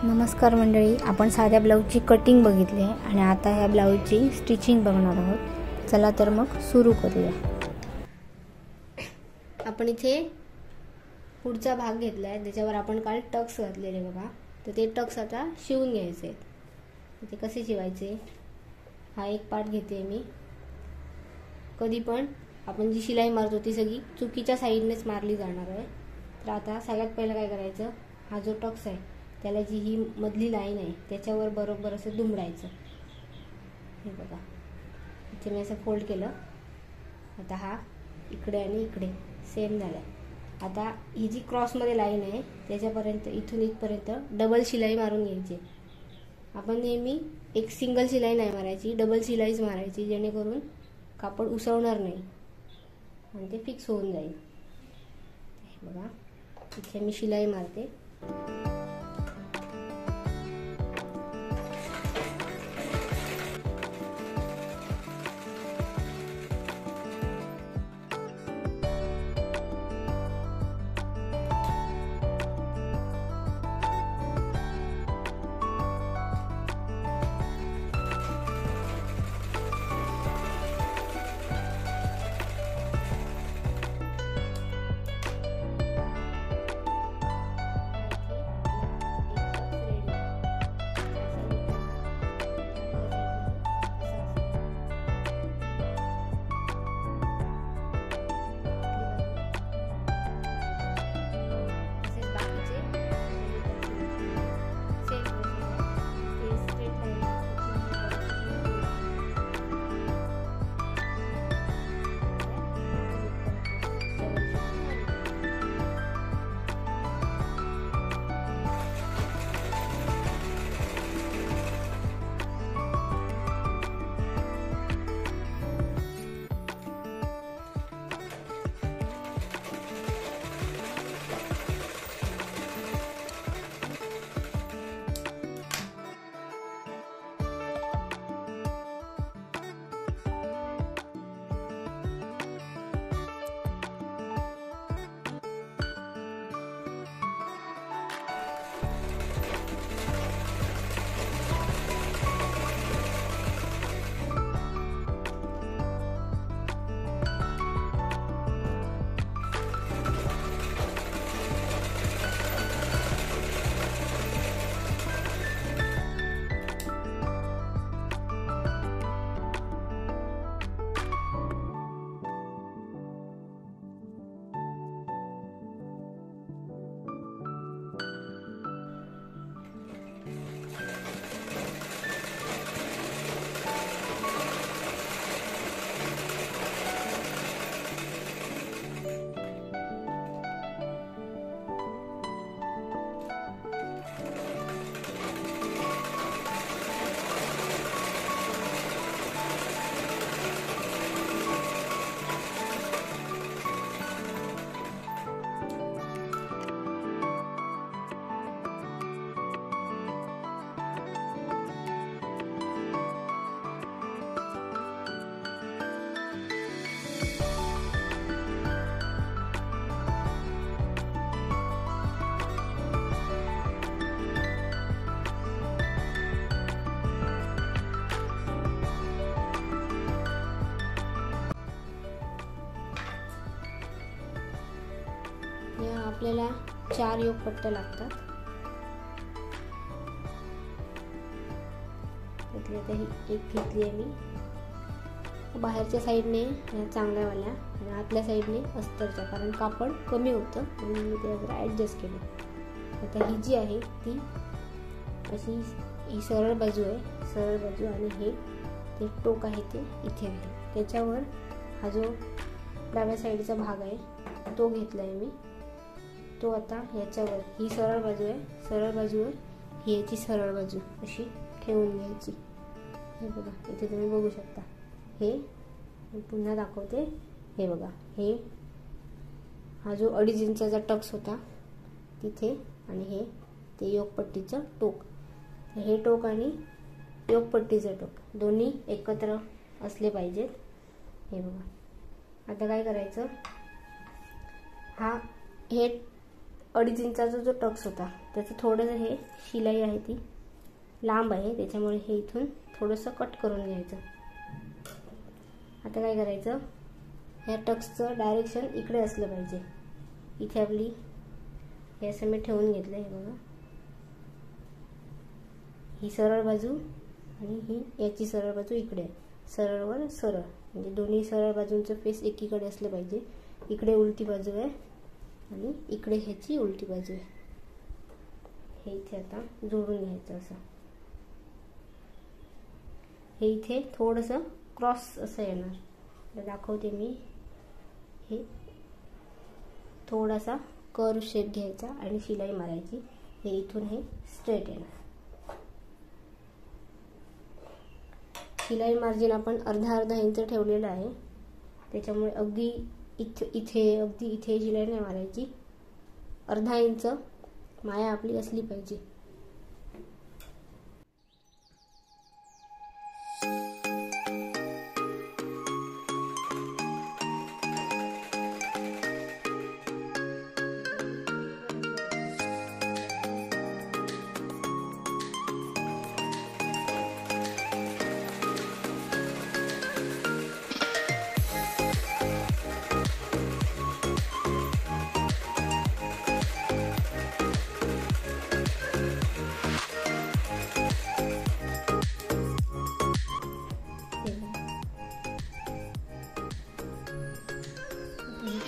नमस्कार मंडळी, आपण साध्या ब्लाऊजची कटिंग बघितली आहे आणि आता ह्या ब्लाऊजची स्टिचिंग बघणार आहोत। चला तर मग सुरू करूया। आपण इथे पुढचा भाग घेतला आहे, त्याच्यावर आपण काल टक्स घातलेले बघा। तर ते टक्स आता शिवून घ्यायचे आहेत। ते कसे शिवायचे, हा एक पार्ट घेते मी। कधी पण आपण जी शिलाई मारतो ती सगळी चुकीच्या साईडनेच मारली जाणार आहे। तर आता सगळ्यात पहिलं काय करायचं, हा जो टक्स आहे त्याला जी ही मधली लाईन आहे त्याच्यावर बरोबर असं दुमडायचं। हे बघा, इथे मी असं फोल्ड केलं। आता हा इकडे आणि इकडे सेम झालाय। आता ही जी क्रॉस मध्ये लाईन आहे त्याच्यापर्यंत इथून इथपर्यंत डबल शिलाई मारून घ्यायची। आपण नेहमी एक सिंगल शिलाई नाही मारायची, डबल शिलाईच मारायची, जेणेकरून कापड उसळणार नाही आणि ते फिक्स होऊन जाईल। हे बघा, इथे मी शिलाई मारते। आपल्याला 4 योगपट्ट्या लागतात। त्यातली आता ही एक घेतली आहे मी। बाहेरच्या साईडने चांगल्या वाल्या आणि आतल्या साईडने अस्तरच्या, कारण कापड कमी होतं म्हणून मी ते जरा ॲडजस्ट केलं। आता ही जी आहे ती अशी ही सरळ बाजू आहे, सरळ बाजू, आणि हे ते टोक आहे ते इथे आहे। त्याच्यावर हा जो डाव्या साईडचा भाग आहे तो घेतला आहे मी। तो आता याच्यावर, ही सरळ बाजू आहे, सरळ बाजूवर ही याची सरळ बाजू अशी ठेवून घ्यायची। हे बघा, इथे तुम्ही बघू शकता। हे पुन्हा दाखवते। हे बघा, हे हा जो 2.5 इंचाचा टक्स होता तिथे, आणि हे ते योगपट्टीचं टोक। हे टोक आणि योगपट्टीचं टोक दोन्ही एकत्र असले पाहिजेत। हे बघा, आता काय करायचं, हा हे 2.5 इंचाचा जो टक्स होता त्याचं थोडंसं हे शिलाई आहे ती लांब आहे, त्याच्यामुळे हे इथून थोडंसं कट करून घ्यायचं. आता काय करायचं, ह्या टक्सचं डायरेक्शन इकडे असलं पाहिजे. इथे आपली हे असं मी ठेवून घेतलं आहे बघा. ही सरळ बाजू आणि ही याची सरळ बाजू इकडे, सरळवर सरळ, म्हणजे दोन्ही सरळ बाजूंचं फेस एकीकडे असलं पाहिजे. इकडे उलटी बाजू आहे आणि इकडे ह्याची उलटी बाजू आहे. हे इथे आता जोडून घ्यायचं असं. हे इथे थोडंसं क्रॉस असं येणार, तर दाखवते मी. हे थोडासा कर्व शेप घ्यायचा आणि शिलाई मारायची. हे इथून हे स्ट्रेट येणार. शिलाई मार्जिन आपण अर्धा इंच ठेवलेलं आहे, त्याच्यामुळे अगदी इथे शिलाई नाही मारायची. अर्धा इंच माया आपली असली पाहिजे.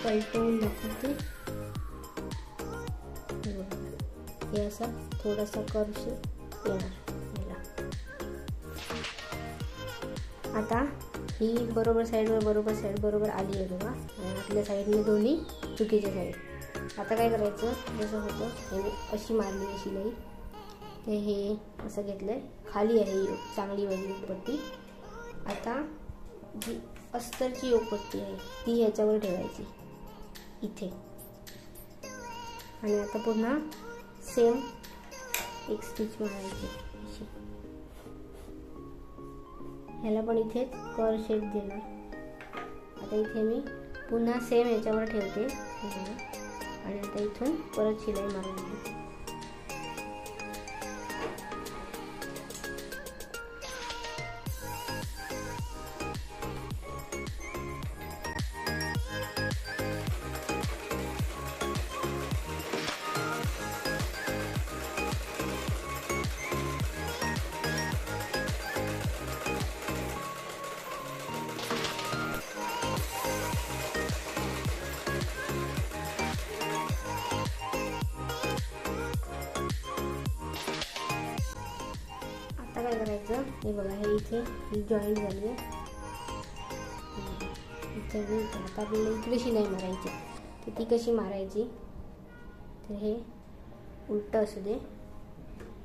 पलटवून दाखवते. हे असा थोडासा कर्व शेप येणार. आता ही बरोबर साईड बरोबर आली आहे बघा. आणि आतल्या साईडने दोन्ही चुकीच्या साईड. आता काय करायचं, जसं होतं हे अशी मारली आहे शिलाई, ते हे असं घेतलंय. खाली आहे चांगली वाली पट्टी. आता जी अस्तरची योगपट्टी आहे ती ह्याच्यावर ठेवायची इथे. आणि आता पुन्हा सेम एक स्टिच मारायची अशी. ह्याला पण इथे कर्व शेप देणार. आता इथे मी पुन्हा सेम ह्याच्यावर ठेवते आणि आता इथून परत शिलाई मारायची. काय करायचं, हे बघा, हे इथे ही जॉईंट झाली आहे. आता आपल्याला इकडे शिलाई मारायची. तर ती कशी मारायची, तर हे उलट असू दे.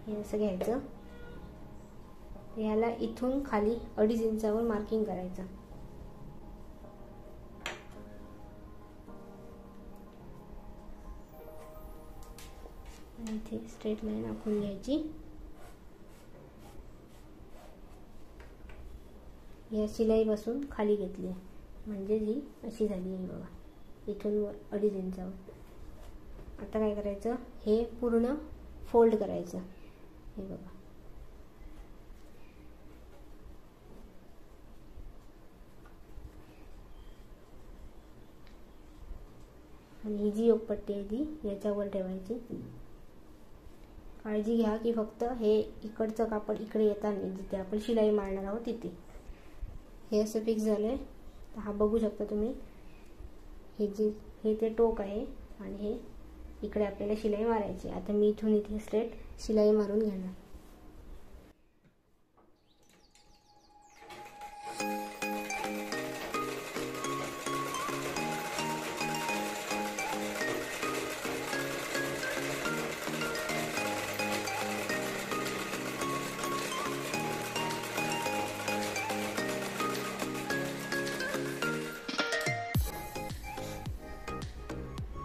हे असं घ्यायचं. ह्याला इथून खाली 2.5 इंचावर मार्किंग करायचं. आणि इथे स्ट्रेट लाईन आखून घ्यायची. या शिलाईपासून खाली घेतली म्हणजे जी अशी झाली आहे बघा, इथून वर 2.5 इंचावर. आता काय करायचं, हे पूर्ण फोल्ड करायचं. हे बघा, आणि ही जी योगपट्टी आहे ती याच्यावर ठेवायची. काळजी घ्या की फक्त हे इकडचं कापड इकडे येता नाही, जिथे आपण शिलाई मारणार आहोत तिथे. हे असं फिक्स झालंय. तर हा बघू शकता तुम्ही, हे ते टोक आहे आणि हे इकडे आपल्याला शिलाई मारायची. आता मी इथून इथे स्ट्रेट शिलाई मारून घेणार.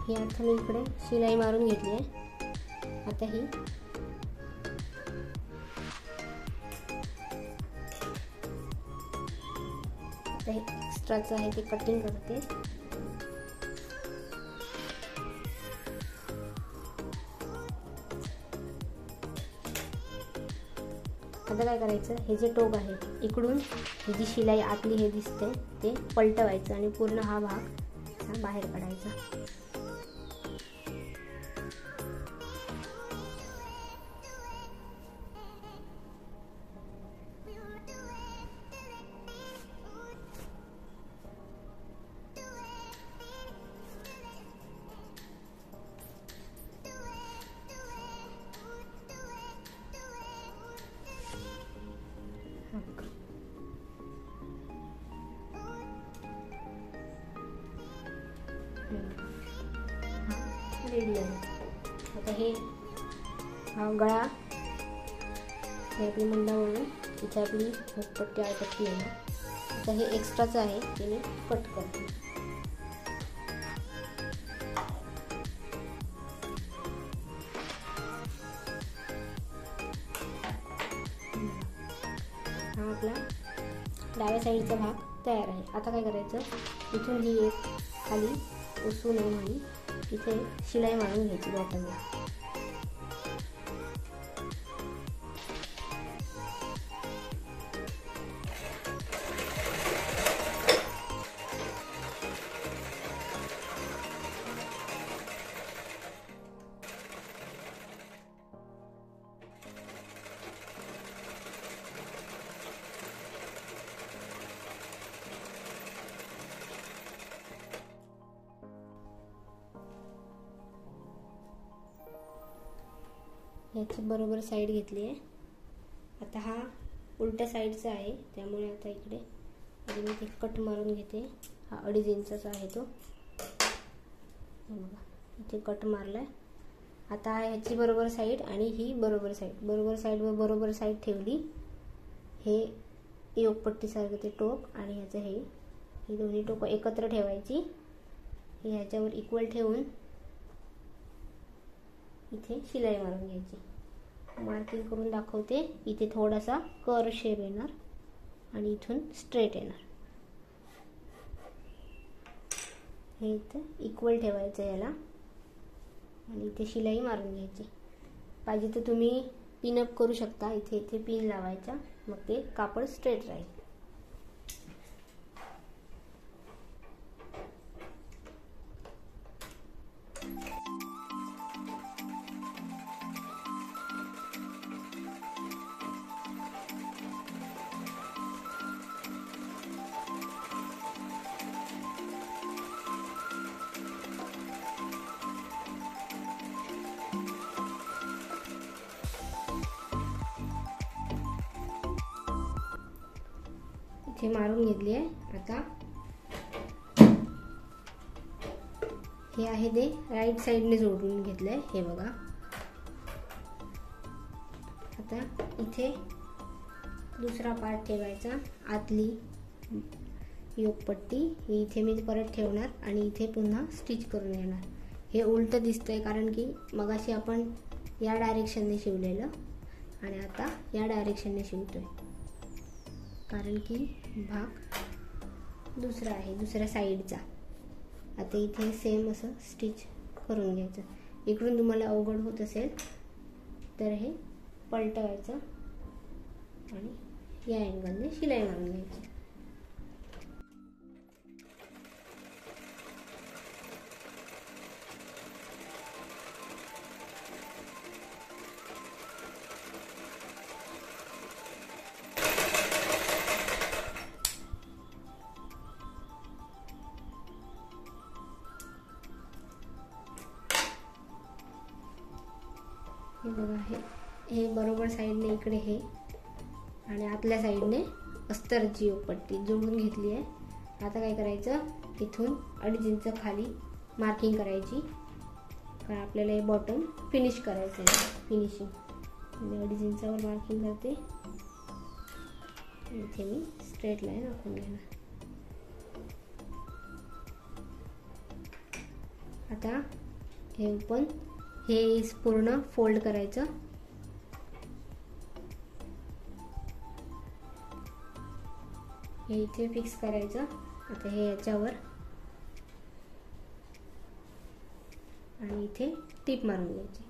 ही आता मी इकडे शिलाई मारून घेतली आहे. आता ही एक्स्ट्राचं आहे ते कटिंग करते. आता काय करायचं, हे जे टोक आहे इकडून ही जी शिलाई आतली हे दिसते ते पलटवायचं आणि पूर्ण हा भाग असा बाहेर काढायचा. रेडी आहे. आता हे हा गळा हे आपली मंडावळून इथे आपली हुकपट्टी आळपट्टी आहे. आता हे एक्स्ट्राचं आहे ते मी कट करते. हा आपला डाव्या साईडचा भाग तयार आहे. आता काय करायचं, इथून ही एक खाली उसू नये म्हणून इथे शिलाई मारून घ्यायची बॉटमला. याची बरोबर साईड घेतली आहे. आता हा उलट्या साईडचा आहे त्यामुळे आता इकडे मी ते कट मारून घेते. हा 2.5 इंचाचा आहे तो. बघा इथे कट मारलाय. आता ह्याची बरोबर साईड आणि ही बरोबर साईड व बरोबर साईड ठेवली. हे योगपट्टीसारखं ते टोक आणि ह्याचं ही दोन्ही टोक एकत्र ठेवायची. हे ह्याच्यावर इक्वल ठेवून इथे शिलाई मारून घ्यायची. मार्किंग करून दाखवते. इथे थोडासा कर्व शेप येणार आणि इथून स्ट्रेट येणार. हे इथे इक्वल ठेवायचं याला आणि इथे शिलाई मारून घ्यायची. पाहिजे तर तुम्ही पिनअप करू शकता. इथे पिन लावायचा, मग ते कापड स्ट्रेट राहील. इथे मारून घेतली आहे. आता हे आहे ते राईट साईडने जोडून घेतलंय. हे बघा. आता इथे दुसरा पार्ट ठेवायचा. आतली योगपट्टी ही इथे मी परत ठेवणार आणि इथे पुन्हा स्टिच करून येणार. हे उलट दिसतंय कारण की मगाशी आपण या डायरेक्शनने शिवलेलं आणि आता या डायरेक्शनने शिवतोय, कारण की भाग दुसरा आहे दुसऱ्या साईडचा. आता इथे सेम असं स्टिच करून घ्यायचं. इकडून तुम्हाला अवघड होत असेल तर हे पलटवायचं आणि या अँगलने शिलाई मारून घ्यायची. हे बघा, हे बरोबर साईडने इकडे हे आणि आतल्या साईडने अस्तरची योगपट्टी जोडून घेतली आहे. आता काय करायचं, इथून 2.5 इंच खाली मार्किंग करायची, कारण आपल्याला हे बॉटम फिनिश करायचं आहे. फिनिशिंग 2.5 इंचावर मार्किंग करते. इथे मी स्ट्रेट लाईन आखून घेणार. आता हे ओपन हे पूर्ण फोल्ड करायचं. हे इथे फिक्स करायचं. आता हे याच्यावर आणि इथे टिप मारून घ्यायची.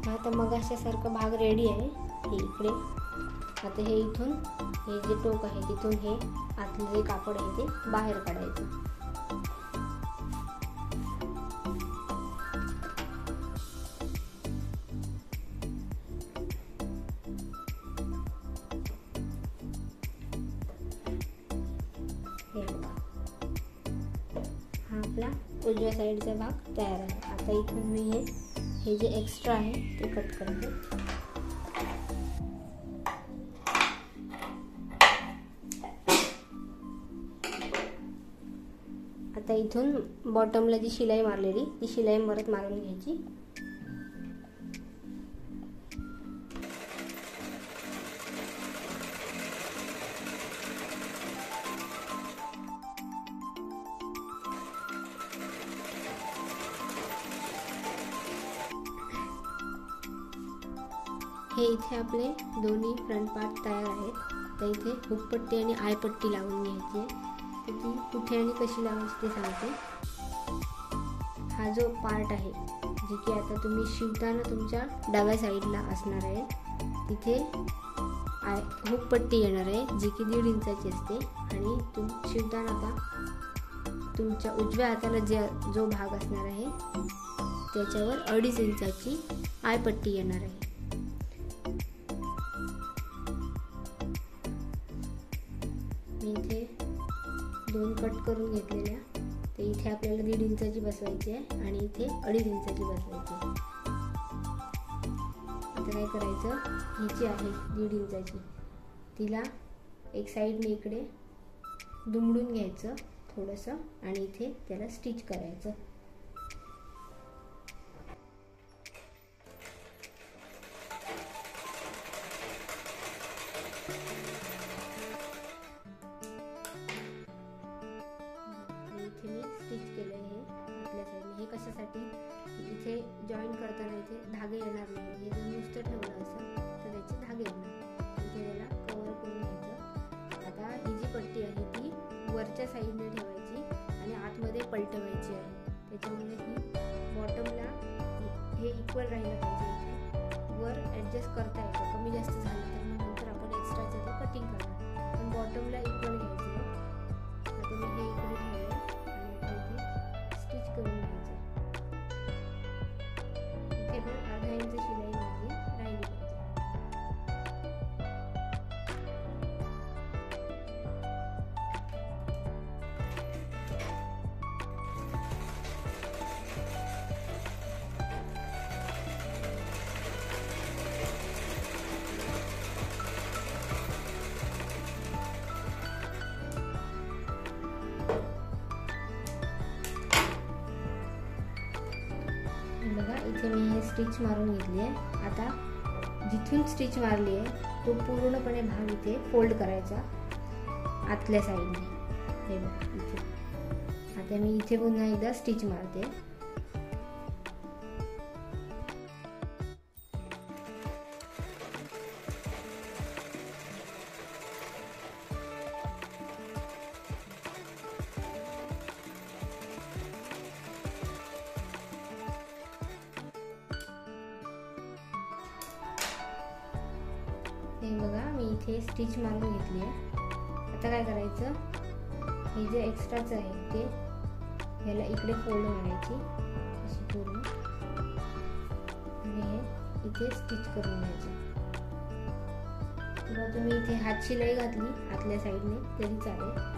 आता मगाशासारखा भाग रेडी आहे. हे इकडे आता हे इथून हे जे टोक आहे तिथून हे आतलं जे कापड आहे ते बाहेर काढायचं. हे बघा, हा आपला उजव्या साईडचा भाग तयार आहे. आता इथून मी हे जे एक्स्ट्रा आहे ते कट करते. आता इथून बॉटमला जी शिलाई मारलेली ती शिलाई परत मारून घ्यायची. हे इथे आपले दोन्ही फ्रंट पार्ट तयार आहेत. तर इथे हुकपट्टी आणि आयपट्टी लावून घ्यायची आहे. तर ती कुठे आणि कशी लावायची ते सांगते. हा जो पार्ट आहे जे की आता तुम्ही शिवताना तुमच्या डाव्या साईडला असणार आहे तिथे हुकपट्टी येणार आहे जी की 1.5 इंचाची असते. आणि शिवताना आता तुमच्या उजव्या हाताला जो भाग असणार आहे त्याच्यावर 2.5 इंचाची आयपट्टी येणार आहे. मी इथे 2 कट करून घेतलेल्या. तर इथे आपल्याला 1.5 इंचाची बसवायची आहे आणि इथे 2.5 इंचाची बसवायची आहे. आता काय करायचं, ही जी आहे 1.5 इंचाची तिला एक साईडने इकडे दुमडून घ्यायचं थोडंसं आणि इथे त्याला स्टिच करायचं. इथे मी स्टिच केलं आहे आतल्या साईडने. हे कशासाठी, इथे जॉईन करताना इथे धागे येणार नाही. हे जर नुसतं ठेवलं असं तर त्याचे धागे येणार. इथे त्याला कव्हर करून घ्यायचं. आता ही जी पट्टी आहे ती वरच्या साईडने ठेवायची आणि आतमध्ये पलटवायची आहे. त्याच्यामुळे ही बॉटमला हे इक्वल राहिलं पाहिजे. इथे वर ॲडजस्ट करता येतं. कमी जास्त झालं तर मग नंतर आपण एक्स्ट्राचं ते कटिंग करणार. पण बॉटमला इक्वल घ्यायचं आहे. आता मी हे इकडे ठेवलं स्टिच करून घ्यायचं. इथे पण 1/2 इंच शिलाई माझी राहिली पाहिजे. बघा, इथे मी हे स्टिच मारून घेतली आहे. आता जिथून स्टिच मारली आहे तो पूर्णपणे भाग इथे फोल्ड करायचा आतल्या साईडने. हे बघा इथे. आता मी इथे पुन्हा एकदा स्टिच मारते. हे बघा, मी इथे स्टिच मारून घेतली आहे. आता काय करायचं, हे जे एक्स्ट्राचं आहे ते ह्याला इकडे फोल्ड मारायची अशी पूर्ण आणि हे इथे स्टिच करून घ्यायचं. किंवा तुम्ही इथे हात शिलाई घातली आतल्या साईडने तरी चालेल.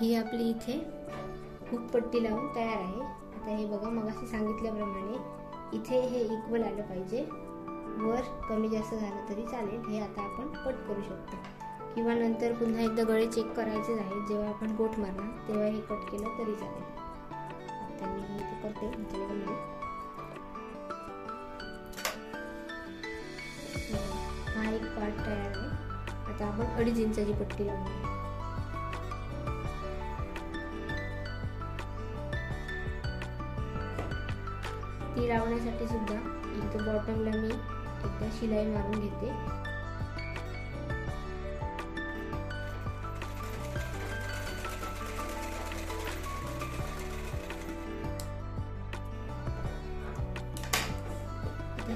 ही आपली इथे हुकपट्टी लावून तयार आहे. आता हे बघा, मगाशी सांगितल्याप्रमाणे इथे हे इक्वल आलं पाहिजे. वर कमी जास्त झालं तरी चालेल. हे आता आपण कट करू शकतो किंवा नंतर पुन्हा एकदा गळे चेक करायचेच आहेत. जेव्हा आपण गोट मारणार तेव्हा हे कट केलं तरी चालेल. आता मी हे इथे करते ह्याच्यामध्ये. हा एक पार्ट तयार आहे. आता आपण 2.5 इंचाची पट्टी लावूया. पट्टी लावण्यासाठी सुद्धा इथे बॉटमला मी एकदा शिलाई मारून घेते.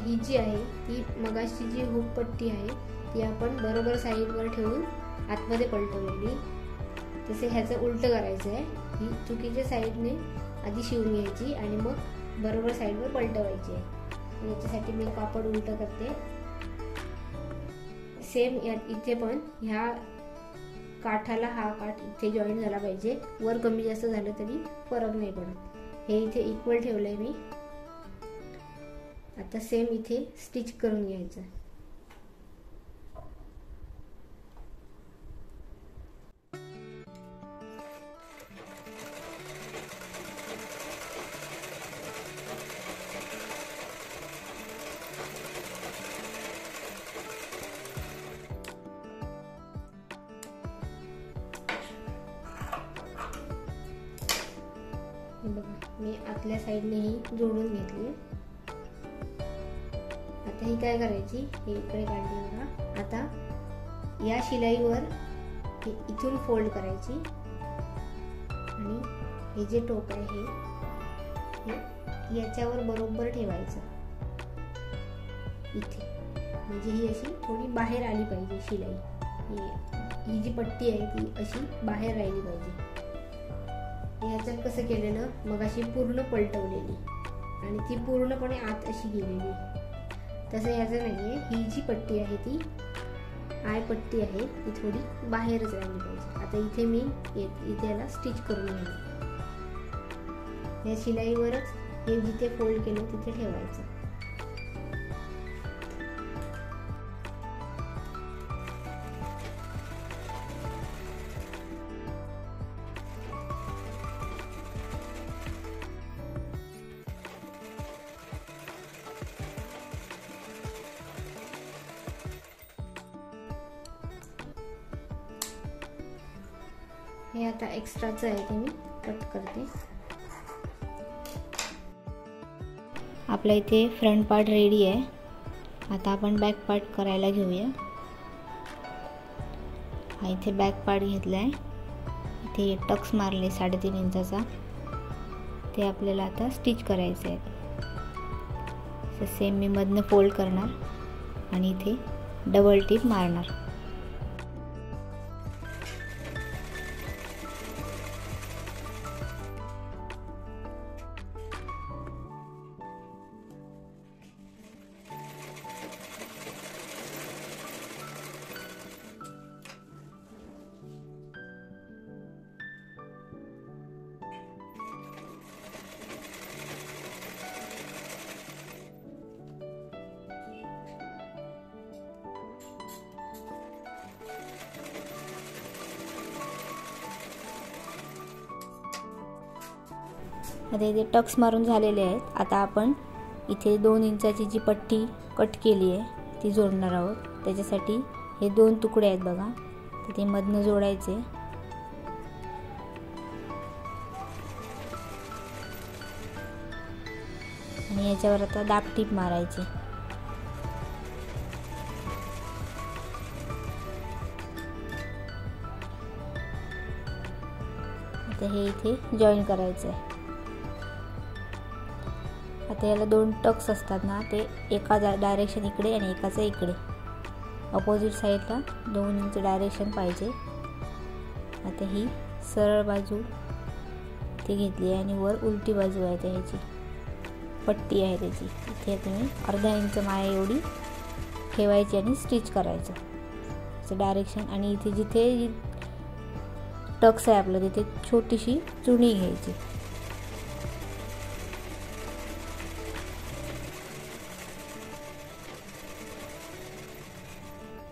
ही जी आहे ती मगाशी जी हुक पट्टी आहे ती आपण बरोबर साईडवर ठेवून आतमध्ये पलटवलेली. तसे ह्याचं उलटं करायचं आहे. ही चुकीच्या साईडने आधी शिवून घ्यायची आणि मग बरोबर साईडवर पलटवायची आहे. याच्यासाठी मी कापड उलटं करते. सेम इथे पण ह्या काठाला हा काठ इथे जॉईन झाला पाहिजे. वर कमी जास्त झालं तरी फरक नाही पडत. हे इथे इक्वल ठेवलंय मी. आता सेम इथे स्टिच करून घ्यायचं. बघा मी आतल्या साईडनेही जोडून घेतली. आता ही काय करायची, हे इकडे काढली बघा. आता या शिलाईवर हे इथून फोल्ड करायची आणि हे जे टोक आहे हे याच्यावर बरोबर ठेवायचं इथे. म्हणजे ही अशी थोडी बाहेर आली पाहिजे शिलाई. ही जी पट्टी आहे ती अशी बाहेर राहिली पाहिजे. ह्याच्यात कसं केलेलं, मग अशी पूर्ण पलटवलेली आणि ती पूर्णपणे आत अशी गेलेली. तसं ह्याचं नाहीये. ही जी पट्टी आहे ती आय पट्टी आहे ती थोडी बाहेरच राहिली पाहिजे. आता इथे मी इथे याला स्टिच करून घेणार. या शिलाईवरच हे जिथे फोल्ड केलं तिथे ठेवायचं. हे आता एक्स्ट्राचं आहे ते मी कट करते. आपला इथे फ्रंट पार्ट रेडी आहे. आता आपण बॅक पार्ट करायला घेऊया. हा इथे बॅक पार्ट घेतला आहे. इथे टक्स मारले 3.5 इंचाचा. ते आपल्याला आता स्टिच करायचे आहेत. सेम मी मधनं फोल्ड करणार आणि इथे डबल टिप मारणार. आता इथे टक्स मारून झालेले आहेत. आता आपण इथे 2 इंचाची जी पट्टी कट केली आहे ती जोडणार आहोत. त्याच्यासाठी हे 2 तुकडे आहेत बघा, ते मधनं जोडायचे. आणि याच्यावर आता दाबटीप मारायची. आता हे इथे जॉईन करायचं आहे. आता याला 2 टक्स असतात ना, ते एका डायरेक्शन इकडे आणि एकाचं इकडे. अपोजिट साईडला 2 इंच डायरेक्शन पाहिजे. आता ही सरळ बाजू ती घेतली आहे आणि वर उलटी बाजू आहे त्याची पट्टी आहे त्याची. इथे तुम्ही अर्धा इंच माया एवढी ठेवायची आणि स्टिच करायचं असं डायरेक्शन. आणि इथे जिथे टक्स आहे आपलं तिथे छोटीशी चुणी घ्यायची.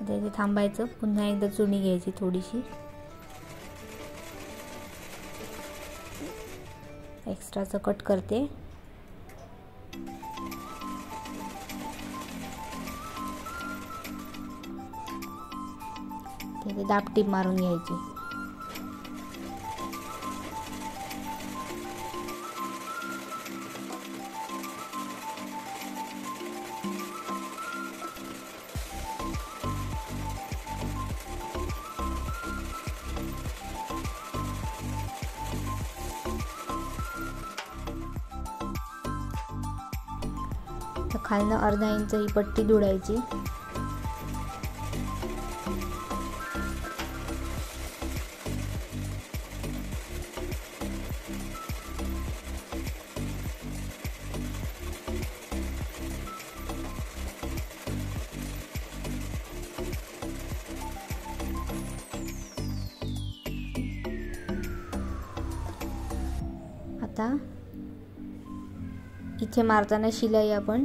आता इथे थांबायचं. पुन्हा एकदा चुणी घ्यायची थोडीशी. एक्स्ट्राचं कट करते. तिथे दाबटीप मारून घ्यायची. खालनं अर्धा इंच ही पट्टी दुडायची. आता इथे मारताना शिलाई आपण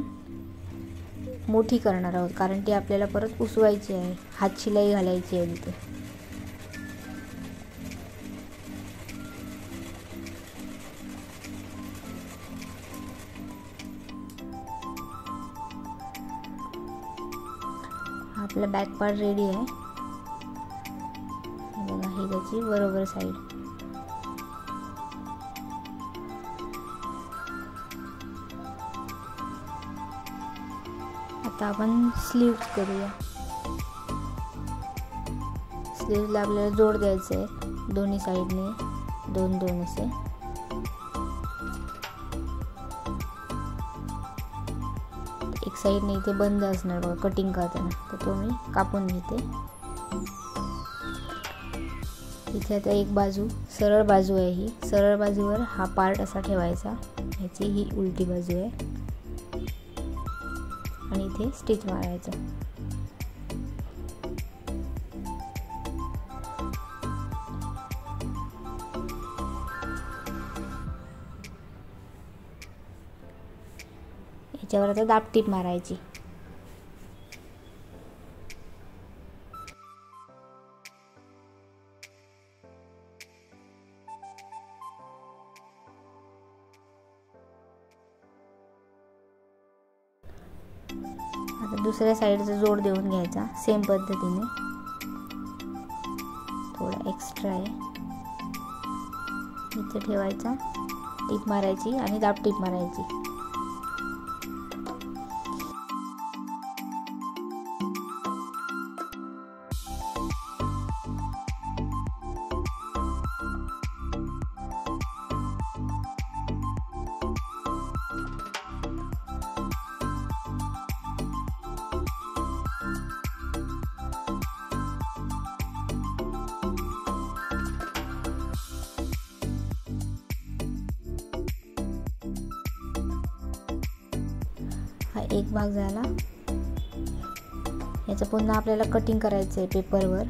मोठी करणार आहोत, कारण ती आपल्याला परत पुसवायची आहे. हात शिलाई घालायची आहे तिथे. आपला बॅक पार्ट रेडी आहे. बघा, ही त्याची बरोबर साईड. आता आपण स्लीव्ज करूया. स्लीव्जला आपल्याला जोड द्यायचे आहे दोन्ही साईडने 2-2 असे. एक साईडने इथे बंद असणार बघा कटिंग करताना, तर तो मी कापून घेते. इथे आता एक बाजू सरळ बाजू आहे. ही सरळ बाजूवर हा पार्ट असा ठेवायचा. ह्याची ही उलटी बाजू आहे आणि इथे स्टिच मारायचं. याच्यावर आता दाबटीप मारायची. आता दुसऱ्या साईडचा जोड देऊन घ्यायचा सेम पद्धतीने. थोडा एक्स्ट्रा आहे इथे ठेवायचा, टीप मारायची आणि दाबटीप मारायची. हा एक भाग झाला. याचं पुन्हा आपल्याला कटिंग करायचं आहे पेपरवर.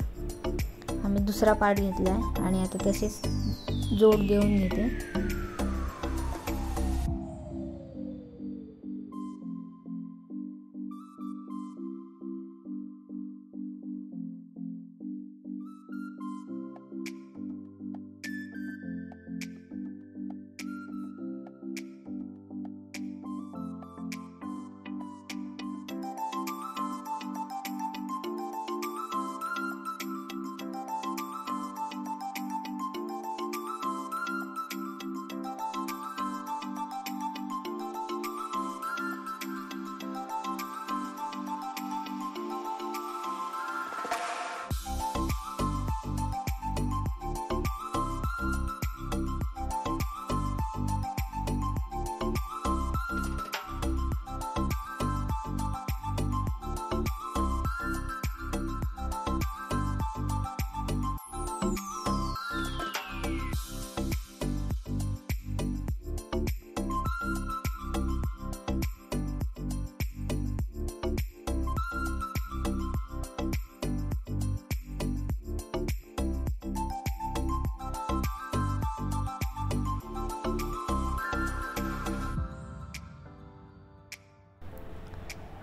आम्ही दुसरा पार्ट घेतला आहे आणि आता तसेच जोड देऊन घेते.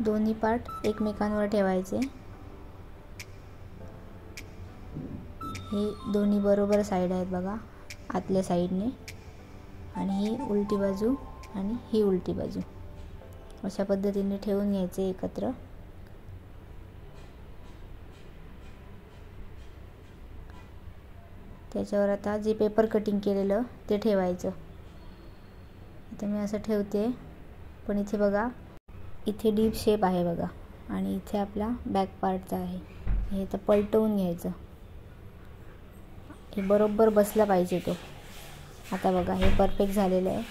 दोन्ही पार्ट एकमेकांवर ठेवायचे. हे दोन्ही बरोबर साईड आहेत बघा आतल्या साईडने, आणि ही उलटी बाजू आणि ही उलटी बाजू अशा पद्धतीने ठेवून घ्यायचे एकत्र. त्याच्यावर आता जे पेपर कटिंग केलेलं ते ठेवायचं. आता मी असं ठेवते, पण इथे बघा इथे डीप शेप आहे बघा, आणि इथे आपला बॅक पार्टचा आहे. हे तर पलटवून घ्यायचं, हे बरोबर बसला पाहिजे तो. आता बघा हे परफेक्ट झालेलं आहे.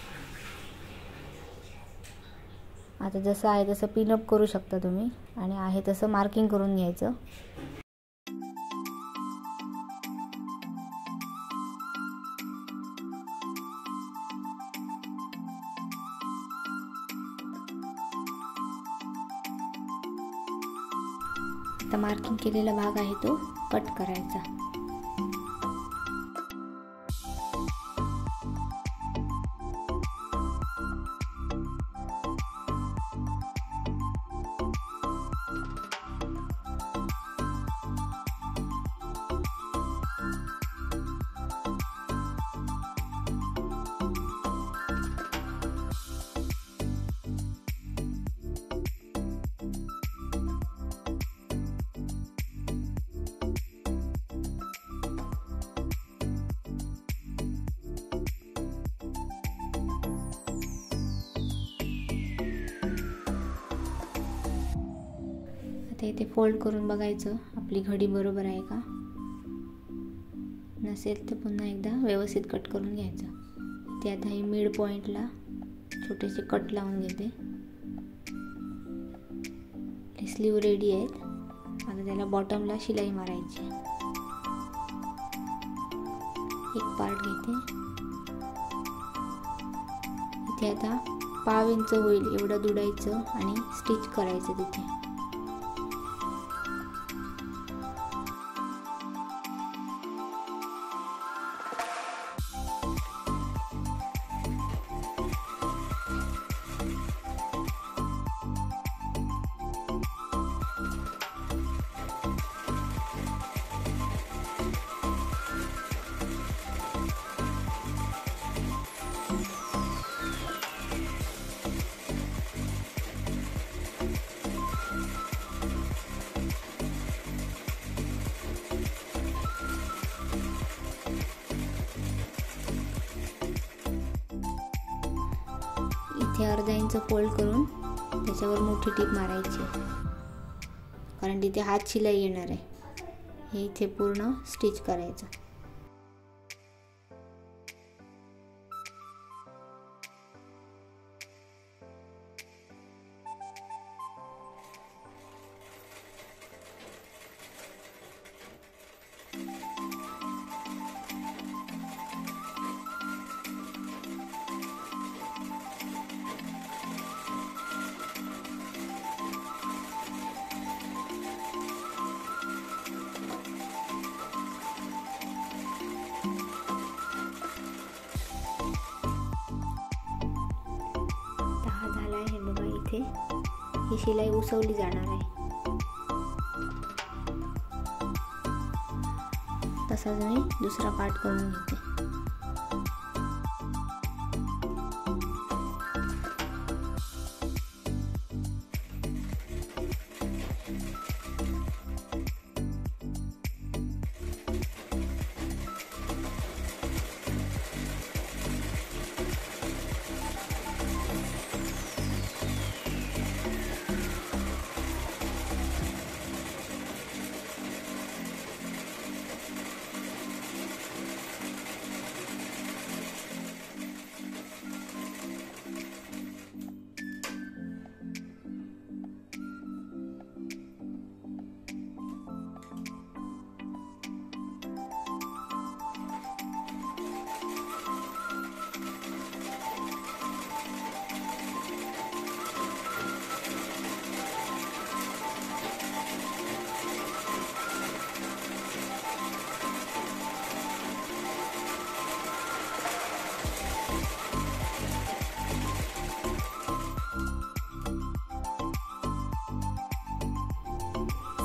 आता जसं आहे तसं पिनअप करू शकता तुम्ही आणि आहे तसं मार्किंग करून घ्यायचं. आता मार्किंग केलेला भाग आहे तो कट करायचा. आता इथे फोल्ड करून बघायचं आपली घडी बरोबर आहे का. नसेल तर पुन्हा एकदा व्यवस्थित कट करून घ्यायचं. ते आता ही मिड पॉइंटला छोटेसे कट लावून घेते. स्लीव रेडी आहेत. आता त्याला बॉटमला शिलाई मारायची. एक पार्ट घेते. इथे आता 5 इंच होईल एवढं दुडायचं आणि स्टिच करायचं तिथे. इथे अर्धा इंच फोल्ड करून त्याच्यावर मोठी टीप मारायची, कारण तिथे हात शिलाई येणार आहे. हे इथे पूर्ण स्टिच करायचं. ही शिलाई उसवली जाणार आहे. तसाच मी दुसरा पार्ट करून घेते.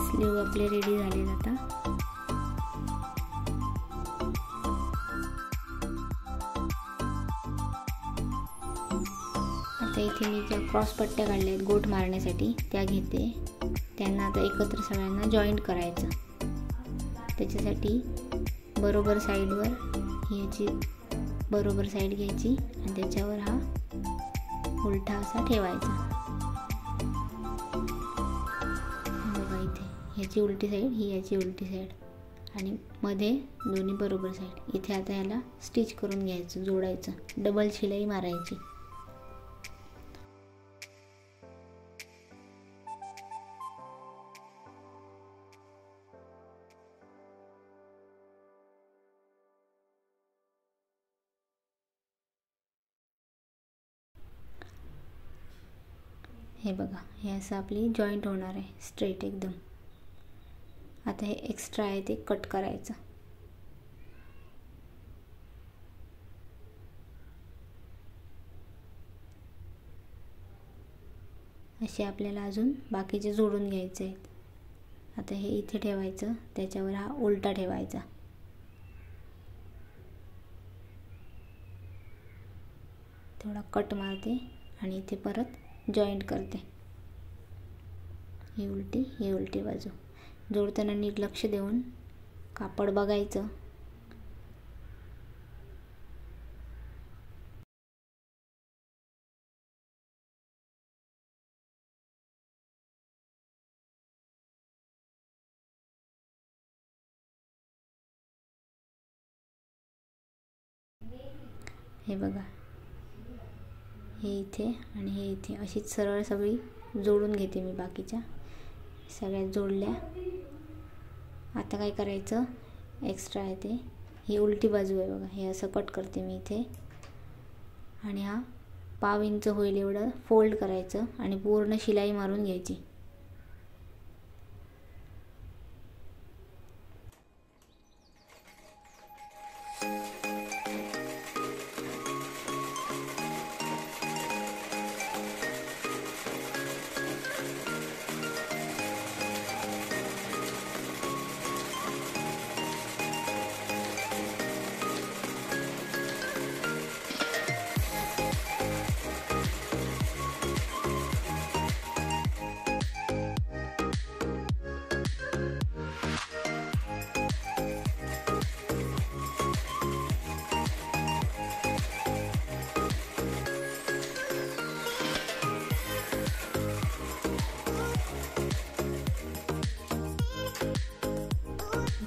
स्लीव आपले रेडी झाले. आता इथे मी ज्या क्रॉस पट्ट्या काढल्या आहेत गोट मारण्यासाठी त्या घेते. त्यांना आता एकत्र सगळ्यांना जॉईंट करायचं. त्याच्यासाठी बरोबर साईडवर याची बरोबर साईड घ्यायची आणि त्याच्यावर हा उलटा असा ठेवायचा. बघा इथे ह्याची उलटी साईड, ही याची उलटी साईड आणि मध्ये दोन्ही बरोबर साईड. इथे आता याला स्टिच करून घ्यायचं, जोडायचं, डबल शिलाई मारायची. हे बघा, हे असं आपली जॉईंट होणार आहे स्ट्रेट एकदम. आता हे एक्स्ट्रा आहे ते कट करायचं. असे आपल्याला अजून बाकीचे जोडून घ्यायचे आहेत. आता हे इथे ठेवायचं, त्याच्यावर हा उलटा ठेवायचा. थोडा कट मारते आणि इथे परत जॉईंट करते. ही उलटी बाजू. जोडताना नीट लक्ष देऊन कापड बघायचं. हे बघा, हे इथे आणि हे इथे अशीच सरळ सगळी जोडून घेते मी. बाकीच्या सगळ्यात जोडल्या. आता काय करायचं, एक्स्ट्रा आहे ते, ही उलटी बाजू आहे बघा, हे असं कट करते मी इथे. आणि हा 1/2 इंच होईल एवढं फोल्ड करायचं आणि पूर्ण शिलाई मारून घ्यायची.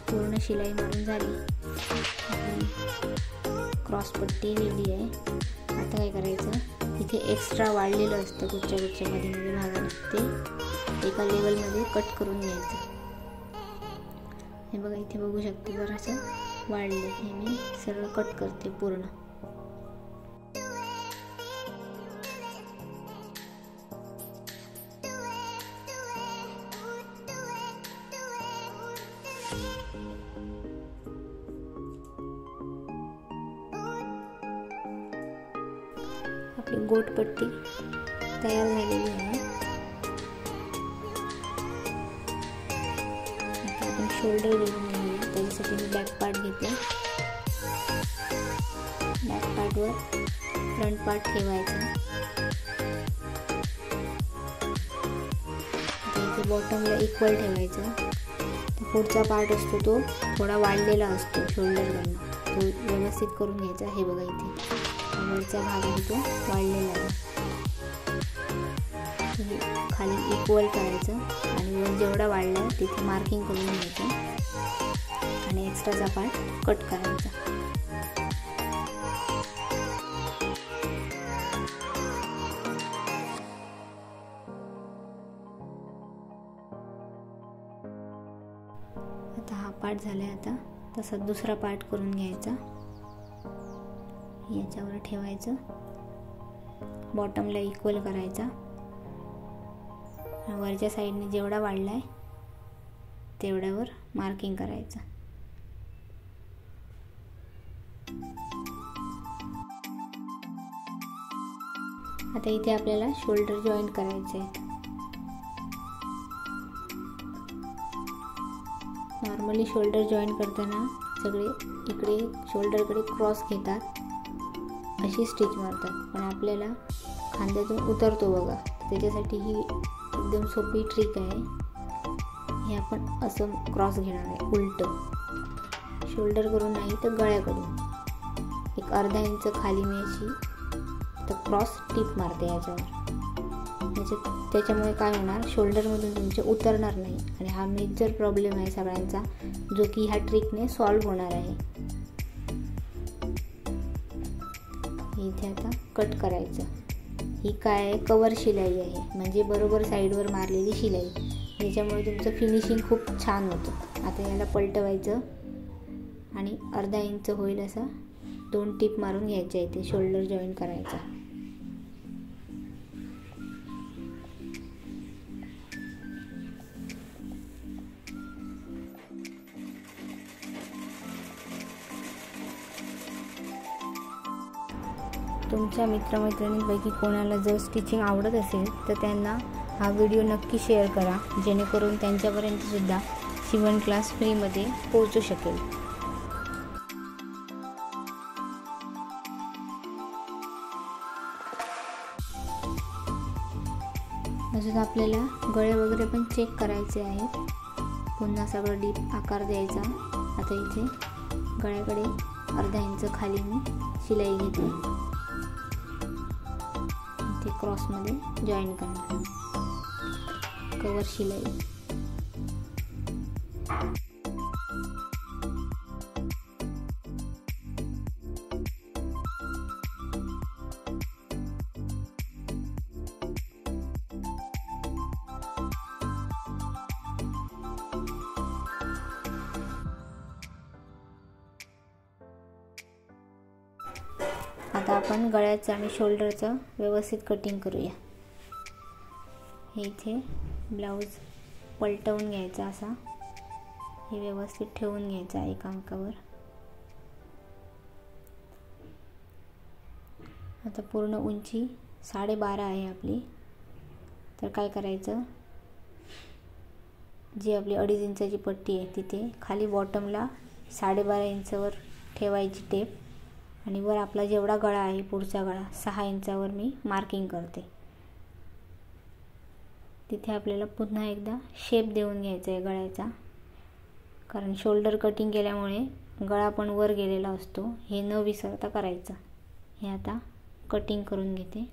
पूर्ण शिलाई मारून झाली. क्रॉस पट्टी रेडी आहे. आता काय करायचं, इथे एक्स्ट्रा वाढलेलं असतं गुच्छामध्ये भागाला, ते एका लेवलमध्ये कट करून घ्यायचं. हे बघा, इथे बघू शकते जरासं वाढले, हे मी सरळ कट करते पूर्ण. आपली गोटपट्टी तयार झालेली आहे. आता आपण शोल्डर जोडून घेऊया. त्याच्यासाठी मी बॅक पार्ट घेते. बॅक पार्टवर फ्रंट पार्ट ठेवायचा. इथे बॉटमला इक्वल ठेवायचं. पुढचा पार्ट असतो तो थोडा वाढलेला असतो शोल्डरवरनं, तो व्यवस्थित करून घ्यायचा. हे बघा, इथे वरचा भाग आहे तो वाढलेला आहे. खाली इक्वल करायचं आणि वर जेवढा वाढला आहे तिथे मार्किंग करून घ्यायचं आणि एक्स्ट्राचा पार्ट कट करायचा. आता हा पार्ट झाला आहे. आता तसा दुसरा पार्ट करून घ्यायचा. याच्यावर ठेवायचं, बॉटमला इक्वल करायचा. वरच्या साईडने जेवढा वाढला आहे तेवढ्यावर मार्किंग करायचं. आता इथे आपल्याला शोल्डर जॉईंट करायचे आहेत. नॉर्मली शोल्डर जॉईंट करताना सगळे इकडे शोल्डरकडे क्रॉस घेतात, अशी स्टिच मारतात. पण आपल्याला खांद्यातून उतरतो बघा, त्याच्यासाठी ही एकदम सोपी ट्रिक आहे. हे आपण असं क्रॉस घेणार आहे उलटं, शोल्डर करून नाही तर गळ्याकडून. एक अर्धा इंच खाली मी अशी तर क्रॉस टिप मारते याच्यावर. त्याच्यामुळे काय होणार, शोल्डरमधून तुमचे उतरणार नाही. आणि हा मेजर प्रॉब्लेम आहे सगळ्यांचा, जो की ह्या ट्रिकने सॉल्व्ह होणार आहे. इथे आता कट करायचं. ही काय आहे, कवर शिलाई आहे, म्हणजे बरोबर साईडवर मारलेली शिलाई. याच्यामुळे तुमचं फिनिशिंग खूप छान होतं. आता याला पलटवायचं आणि अर्धा इंच होईल असा 2 टिप मारून घ्यायच्या इथे शोल्डर जॉईन करायचा. तुमच्या मित्रमैत्रिणींपैकी कोणाला जर स्टिचिंग आवडत असेल तर त्यांना हा व्हिडिओ नक्की शेअर करा, जेणेकरून त्यांच्यापर्यंतसुद्धा शिवण क्लास फ्रीमध्ये पोहोचू शकेल. अजून आपल्याला गळे वगैरे पण चेक करायचे आहेत. पुन्हा सगळं डीप आकार द्यायचा. आता इथे गळ्याकडे अर्धा इंच खाली मी शिलाई घेते. इथे क्रॉसमध्ये जॉईन करणार, कवर शिलाई. आता आपण गळ्याचं आणि शोल्डरचं व्यवस्थित कटिंग करूया. हे इथे ब्लाऊज पलटवून घ्यायचा, असा हे व्यवस्थित ठेवून घ्यायचा एका अंकावर. आता पूर्ण उंची 12.5 आहे आपली. तर काय करायचं, जी आपली 2.5 इंचाची पट्टी आहे तिथे खाली बॉटमला 12.5 इंचावर ठेवायची टेप, आणि वर आपला जेवढा गळा आहे पुढचा गळा 6 इंचावर मी मार्किंग करते. तिथे आपल्याला पुन्हा एकदा शेप देऊन घ्यायचा आहे गळ्याचा, कारण शोल्डर कटिंग केल्यामुळे गळा पण वर गेलेला असतो, हे न विसरता करायचं. हे आता कटिंग करून घेते.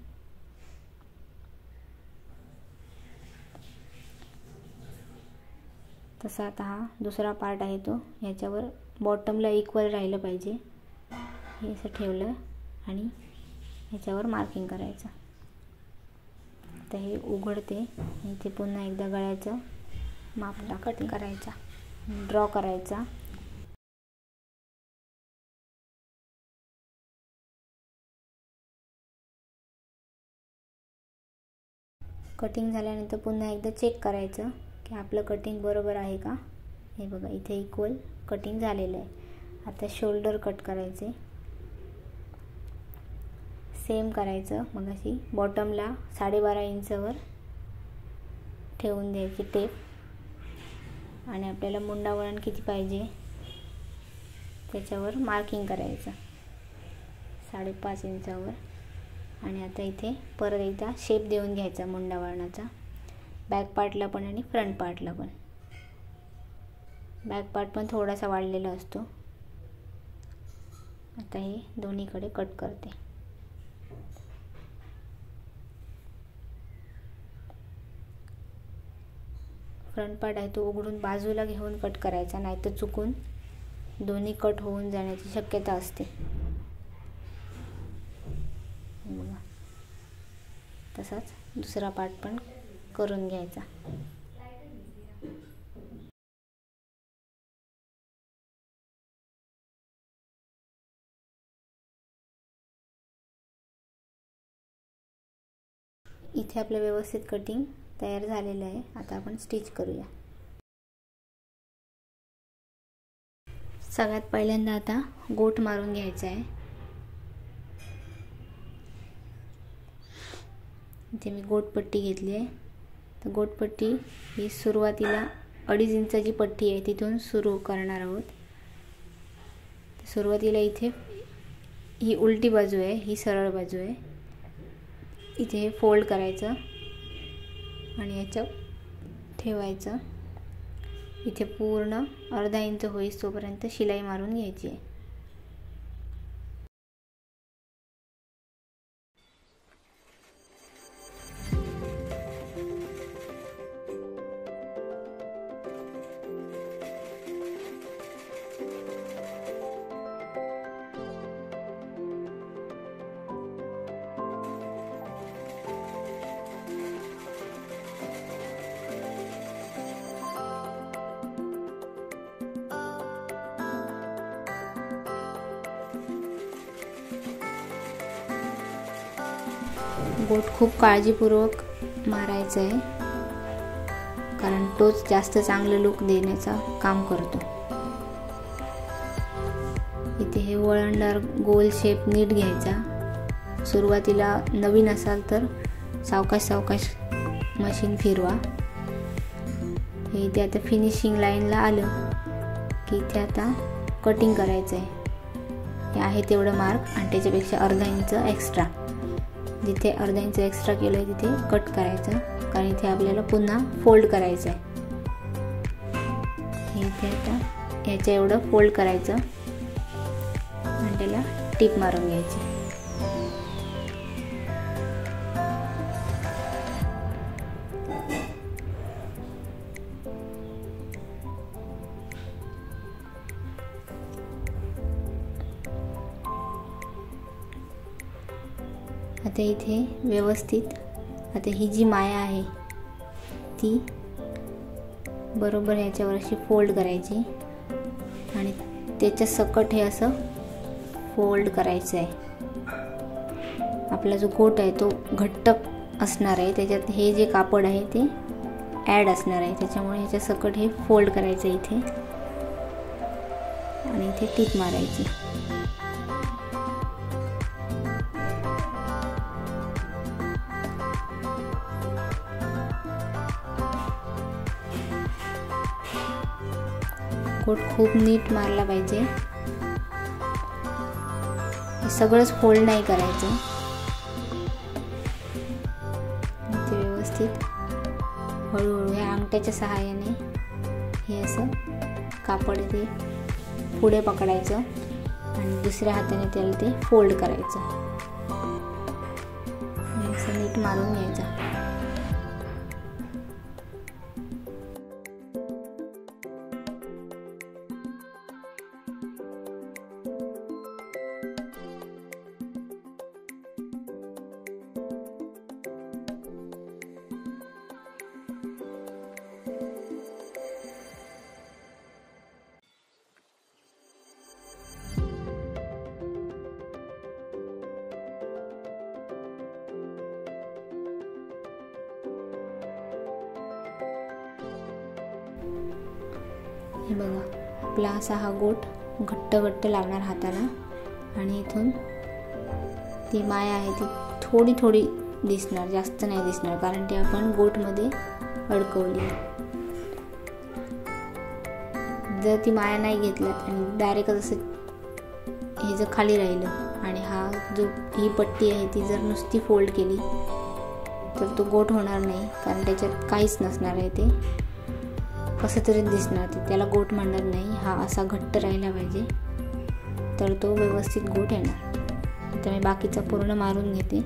तसा आता हा दुसरा पार्ट आहे तो ह्याच्यावर बॉटमला इक्वल राहिलं पाहिजे. हे असं ठेवलं आणि ह्याच्यावर मार्किंग करायचं. आता हे उघडते. इथे पुन्हा एकदा गळ्याचं माप कट करायचा, ड्रॉ करायचा. कटिंग झाल्यानंतर पुन्हा एकदा चेक करायचं की आपलं कटिंग बरोबर आहे का. हे बघा इथे इक्वल कटिंग झालेलं आहे. आता शोल्डर कट करायचे. सेम करायचं. मग अशी बॉटमला 12.5 इंचावर ठेवून द्यायची टेप, आणि आपल्याला मुंडा वळण किती पाहिजे त्याच्यावर मार्किंग करायचं 5.5 इंचावर. आणि आता इथे परत एकदा शेप देऊन घ्यायचा मुंडा वळणाचा, बॅक पार्टला पण आणि फ्रंट पार्टला पण. बॅक पार्ट पण थोडासा वाढलेला असतो. आता हे दोन्हीकडे कट करते. फ्रंट पार्ट आहे तो उघडून बाजूला घेऊन कट करायचा, नाहीतर चुकून दोन्ही कट होऊन जाण्याची शक्यता असते. बघा तसाच दुसरा पार्ट पण करून घ्यायचा. इथे आपलं व्यवस्थित कटिंग तयार झालेलं आहे. आता आपण स्टिच करूया. सगळ्यात पहिल्यांदा आता गोट मारून घ्यायचा आहे. इथे मी गोटपट्टी घेतली आहे. तर गोटपट्टी ही सुरुवातीला 2.5 इंचाची पट्टी आहे, तिथून सुरू करणार आहोत. सुरुवातीला इथे ही उलटी बाजू आहे, ही सरळ बाजू आहे. इथे फोल्ड करायचं आणि याचं ठेवायचं. इथे पूर्ण अर्धा इंच होईस तोपर्यंत शिलाई मारून घ्यायची आहे. गोट खूप काळजीपूर्वक मारायचं आहे, कारण तोच जास्त चांगलं लुक देण्याचा काम करतो. इथे हे वळणदार गोल शेप नीट घ्यायचा, सुरुवातीला नवीन असाल तर सावकाश सावकाश मशीन फिरवा. हे इथे आता फिनिशिंग लाईनला आलं की इथे आता कटिंग करायचं आहे. हे आहे तेवढं मार्क आणि त्याच्यापेक्षा अर्धा इंच एक्स्ट्रा. जिथे अर्धा इंच एक्स्ट्रा केलं आहे तिथे कट करायचं, कारण इथे आपल्याला पुन्हा फोल्ड करायचं आहे. हे इथे आता ह्याच्या एवढं फोल्ड करायचं आणि त्याला टिप मारून घ्यायची. आता इथे व्यवस्थित आता ही जी माया आहे ती बरोबर ह्याच्यावर अशी फोल्ड करायची आणि त्याच्या सकट हे असं फोल्ड करायचं आहे. आपला जो गोट आहे तो घट्ट असणार आहे, त्याच्यात हे जे कापड आहे ते ॲड असणार आहे, त्याच्यामुळे ह्याच्या सकट हे फोल्ड करायचं इथे आणि इथे टीप मारायची. गोट खूप नीट मारला पाहिजे. हे सगळंच फोल्ड नाही करायचं. ते व्यवस्थित हळूहळू ह्या अंगठ्याच्या सहाय्याने हे असं कापड ते पुढे पकडायचं आणि दुसऱ्या हाताने त्याला ते फोल्ड करायचं. असं नीट मारून घ्यायचं. हे बघा, आपला असा हा गोट घट्ट लागणार हाताला आणि इथून ती माया आहे ती थोडी थोडी दिसणार, जास्त नाही दिसणार, कारण ती आपण गोटमध्ये अडकवली. जर ती माया नाही घेतलं आणि डायरेक्ट असं हे जर खाली राहिलं आणि हा जो ही पट्टी आहे ती जर नुसती फोल्ड केली तर तो गोट होणार नाही, कारण त्याच्यात काहीच नसणार आहे. ते कसं तरी दिसणार, ते त्याला गोट म्हणणार नाही. हा असा घट्ट राहिला पाहिजे तर तो व्यवस्थित गोट येणार. आता मी बाकीचा पूर्ण मारून घेते.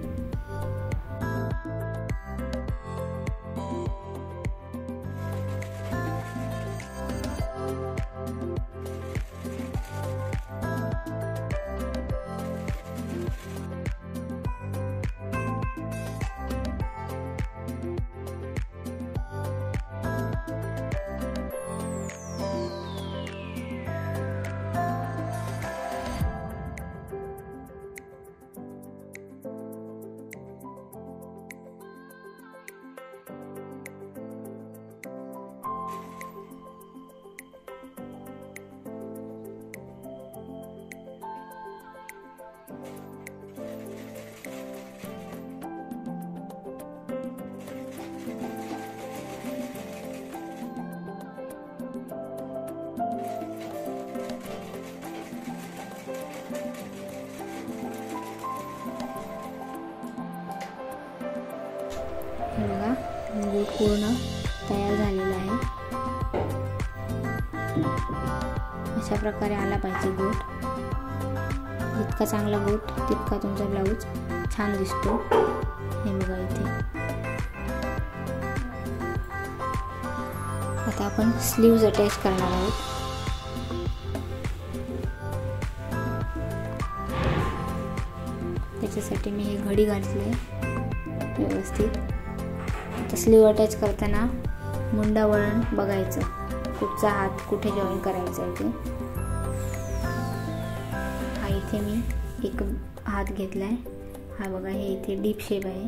हे बघा, गोट पूर्ण तयार झालेला आहे. अशा प्रकारे आला पाहिजे गोट. जितका चांगला गोट तितका तुमचा ब्लाऊज छान दिसतो. हे बघा इथे. आता आपण स्लीव्ज अटॅच करणार आहोत. त्याच्यासाठी मी हे घडी घातले व्यवस्थित. आता स्लीव अटॅच करताना मुंडा वळण बघायचं, कुठचा हात कुठे जॉईन करायचा आहे ते. हा इथे मी एक हात घेतला आहे. हा बघा, हे इथे डीप शेप आहे.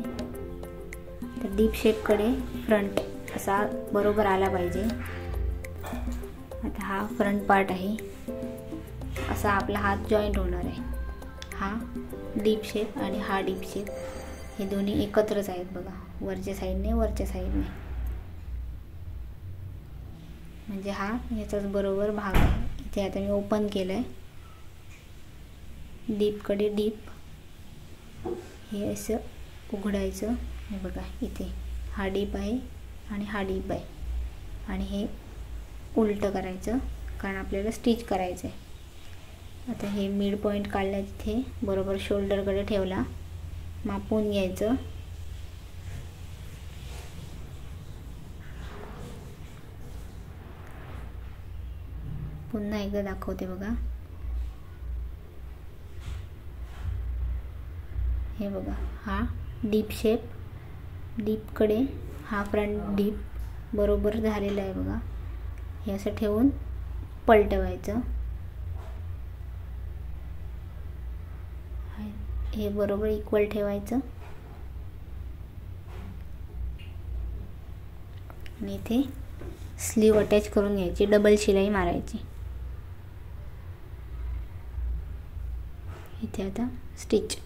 तर डीप शेपकडे फ्रंट असा बरोबर आला पाहिजे. आता हा फ्रंट पार्ट आहे, असा आपला हात जॉईंट होणार आहे. हा डीप शेप आणि हा डीप शेप हे दोन्ही एकत्रच आहेत बघा, वरच्या साईडने वरच्या साईडने, म्हणजे हा याचाच बरोबर भाग आहे. इथे आता मी ओपन केलं आहे, डीपकडे डीप हे असं उघडायचं. हे बघा इथे हा डीप आहे आणि हा डीप आहे, आणि हे उलटं करायचं कारण आपल्याला स्टिच करायचं आहे. आता हे मिड पॉईंट काढला, तिथे बरोबर शोल्डरकडे ठेवला, मापून घ्यायचं. पुन्हा एकदा दाखवते बघा, हे बघा हा डीप शेप, डीपकडे हा फ्रंट डीप बरोबर झालेला आहे बघा. हे असं ठेवून पलटवायचं, हे बरोबर इक्वल ठेवायचं, आणि इथे स्लीव अटॅच करून घ्यायची, डबल शिलाई मारायची. इथे आता स्टिच.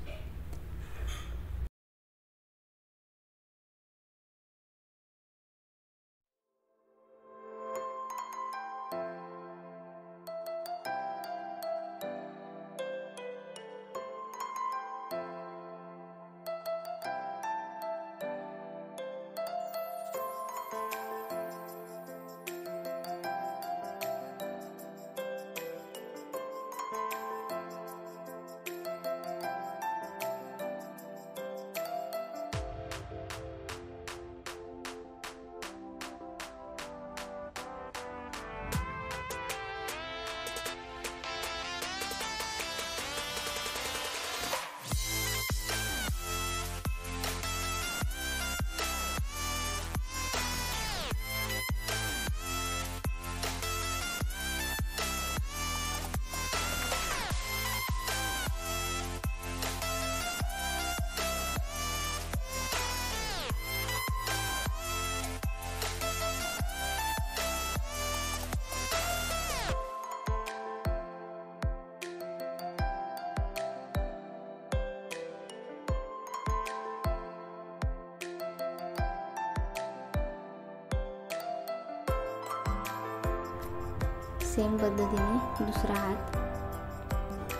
सेम पद्धतीने दुसरा हात.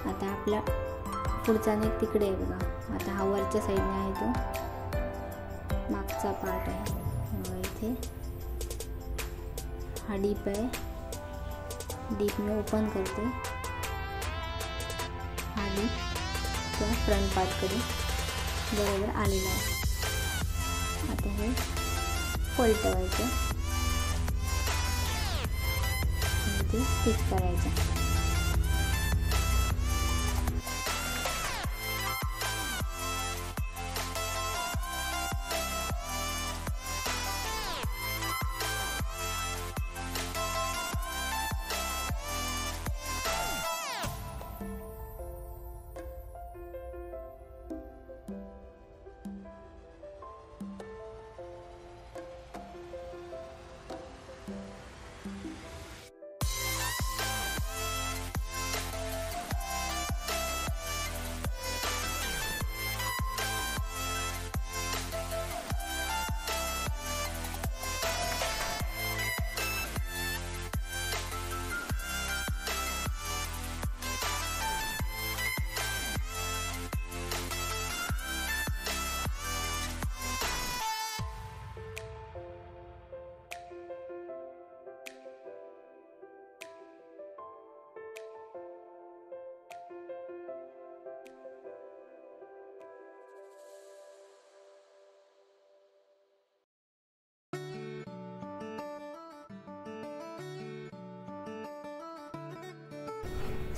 आता आपला पुढचा नेक तिकडे आहे बघा. आता हा वरच्या साईडने आहे, तो मागचा पार्ट आहे. इथे हा डीप आहे, डीप मी ओपन करते. हा डीप त्या फ्रंट पार्टकडे बरोबर आलेला आहे. आता हे पलटवायचं, ते स्टिच करायचं.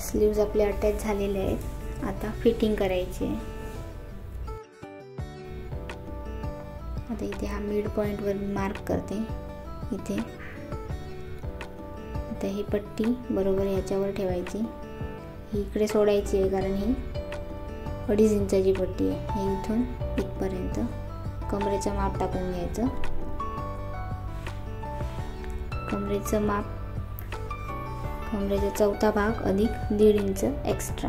स्लीव्ज आपले अटॅच झालेले आहेत. आता फिटिंग करायची आहे. आता इथे हा मिड पॉइंटवर मार्क करते. इथे आता ही पट्टी बरोबर ह्याच्यावर ठेवायची. ही इकडे सोडायची आहे कारण ही 2.5 इंचाची पट्टी आहे. हे इथून इथपर्यंत कमरेचं माप टाकून घ्यायचं. कमरेचं माप, कमरेचा चौथा भाग अधिक 1.5 इंच एक्स्ट्रा.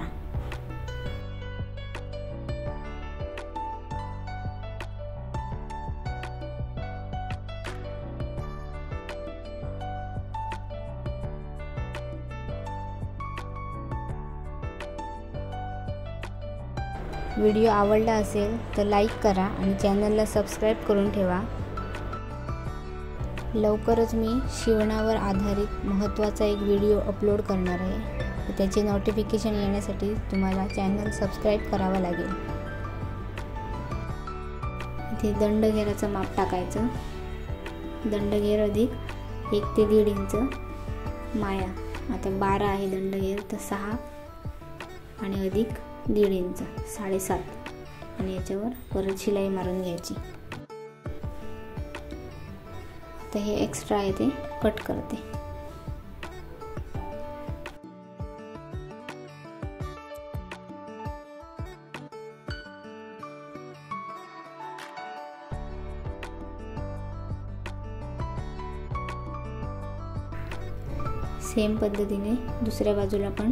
व्हिडिओ आवडला असेल तर लाईक करा आणि चॅनलला सबस्क्राईब करून ठेवा. लवकरच मी शिवणावर आधारित महत्त्वाचा एक व्हिडिओ अपलोड करणार आहे. त्याचे नोटिफिकेशन येण्यासाठी तुम्हाला चॅनल सबस्क्राईब करावं लागेल. इथे दंडघेराचं माप टाकायचं. दंडघेर अधिक 1 ते 1.5 इंच माया. आता 12 आहे दंडघेर, तर 6 आणि अधिक 1.5 इंच 7.5 आणि याच्यावर परत शिलाई मारून घ्यायची. आता हे एक्स्ट्रा आहे ते कट करते. सेम पद्धतीने दुसऱ्या बाजूला पण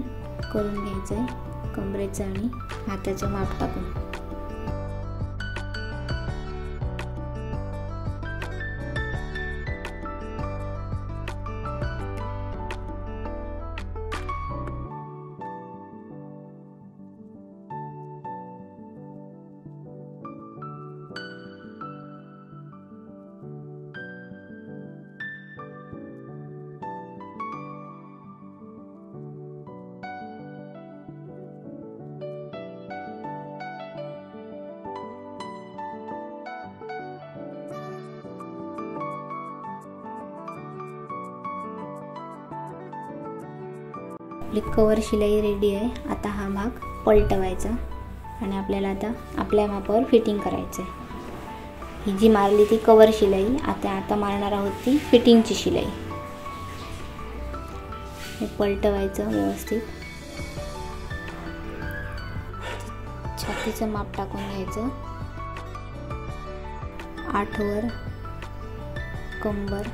करून घ्यायचं आहे. कमरेचं आणि हाताचं माप टाकून. आपली कवर शिलाई रेडी आहे. आता हा भाग पलटवायचा आणि आपल्याला आता आपल्या मापावर फिटिंग करायचं आहे. ही जी मारली ती कवर शिलाई, आता मारणार आहोत ती फिटिंगची शिलाई. हे पलटवायचं व्यवस्थित. छातीचं माप टाकून घ्यायचं. 8 वर कंबर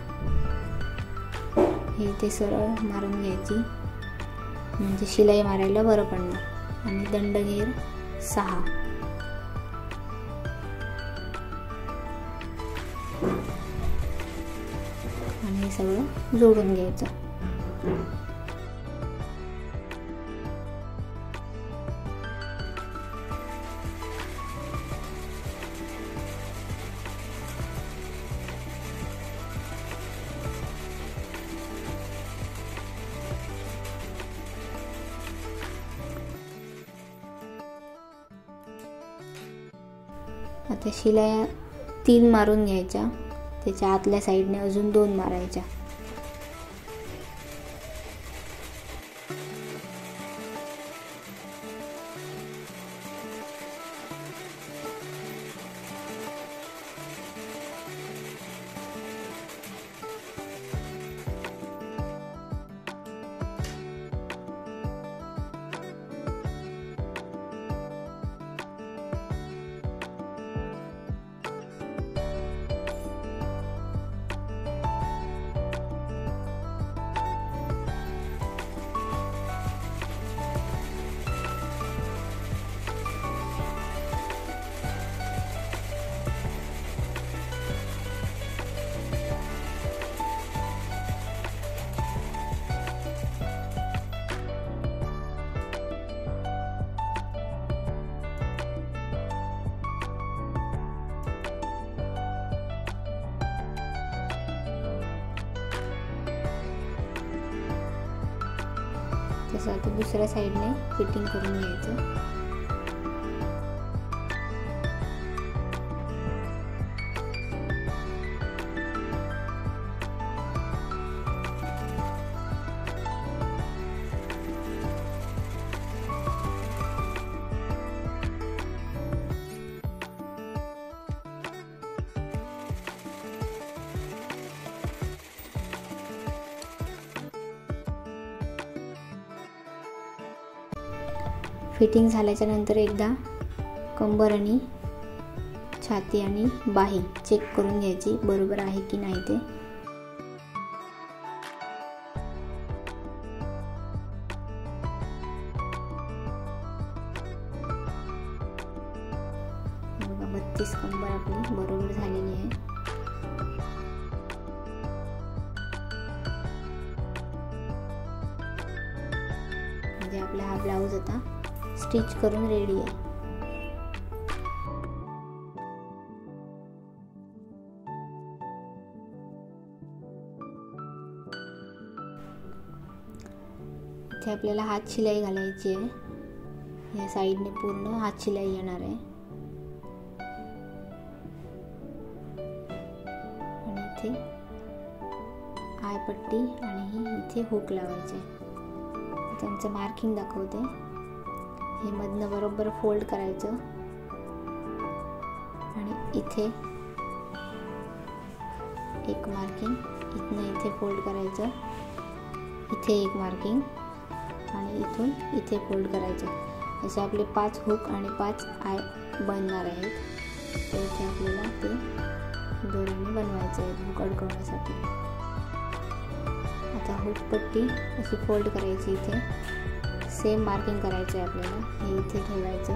हे ते सरळ मारून घ्यायची, म्हणजे शिलाई मारायला बरं पडणार. आणि दंडघेर 6 आणि हे सगळं जोडून घ्यायचं. आता शिलाया 3 मारून घ्यायच्या. त्याच्या आतल्या साईडने अजून 2 मारायच्या. तसं आता दुसऱ्या साईडने फिटिंग करून घ्यायचं. फिटिंग झाल्याच्या नंतर एकदा कंबर आणि छाती आणि बाही चेक करून घ्यायची, बरोबर आहे की नाही ते. बघा 32 कंबर आपली बरोबर झालेली आहे. म्हणजे आपला हा ब्लाऊज आता स्टिच करून रेडी आहे. इथे आपल्याला हात शिलाई घालायची आहे। या साईडने पूर्ण हात शिलाई येणार आहे आणि इथे आयपट्टी आणि इथे हुक लावायचे। त्यांचं मार्किंग दाखवते। हे मधनं बरोबर फोल्ड करायचं आणि इथे एक मार्किंग, इथनं इथे फोल्ड करायचं, इथे एक मार्किंग आणि इथून इथे फोल्ड करायचं। असे आपले 5 हुक आणि 5 आय बनणार आहेत। तर इथे आपल्याला ते दोऱ्याने बनवायचे आहेत हुक अडकवण्यासाठी। आता हुक पट्टी अशी फोल्ड करायची, इथे सेम मार्किंग करायचं आहे आपल्याला। हे इथे ठेवायचं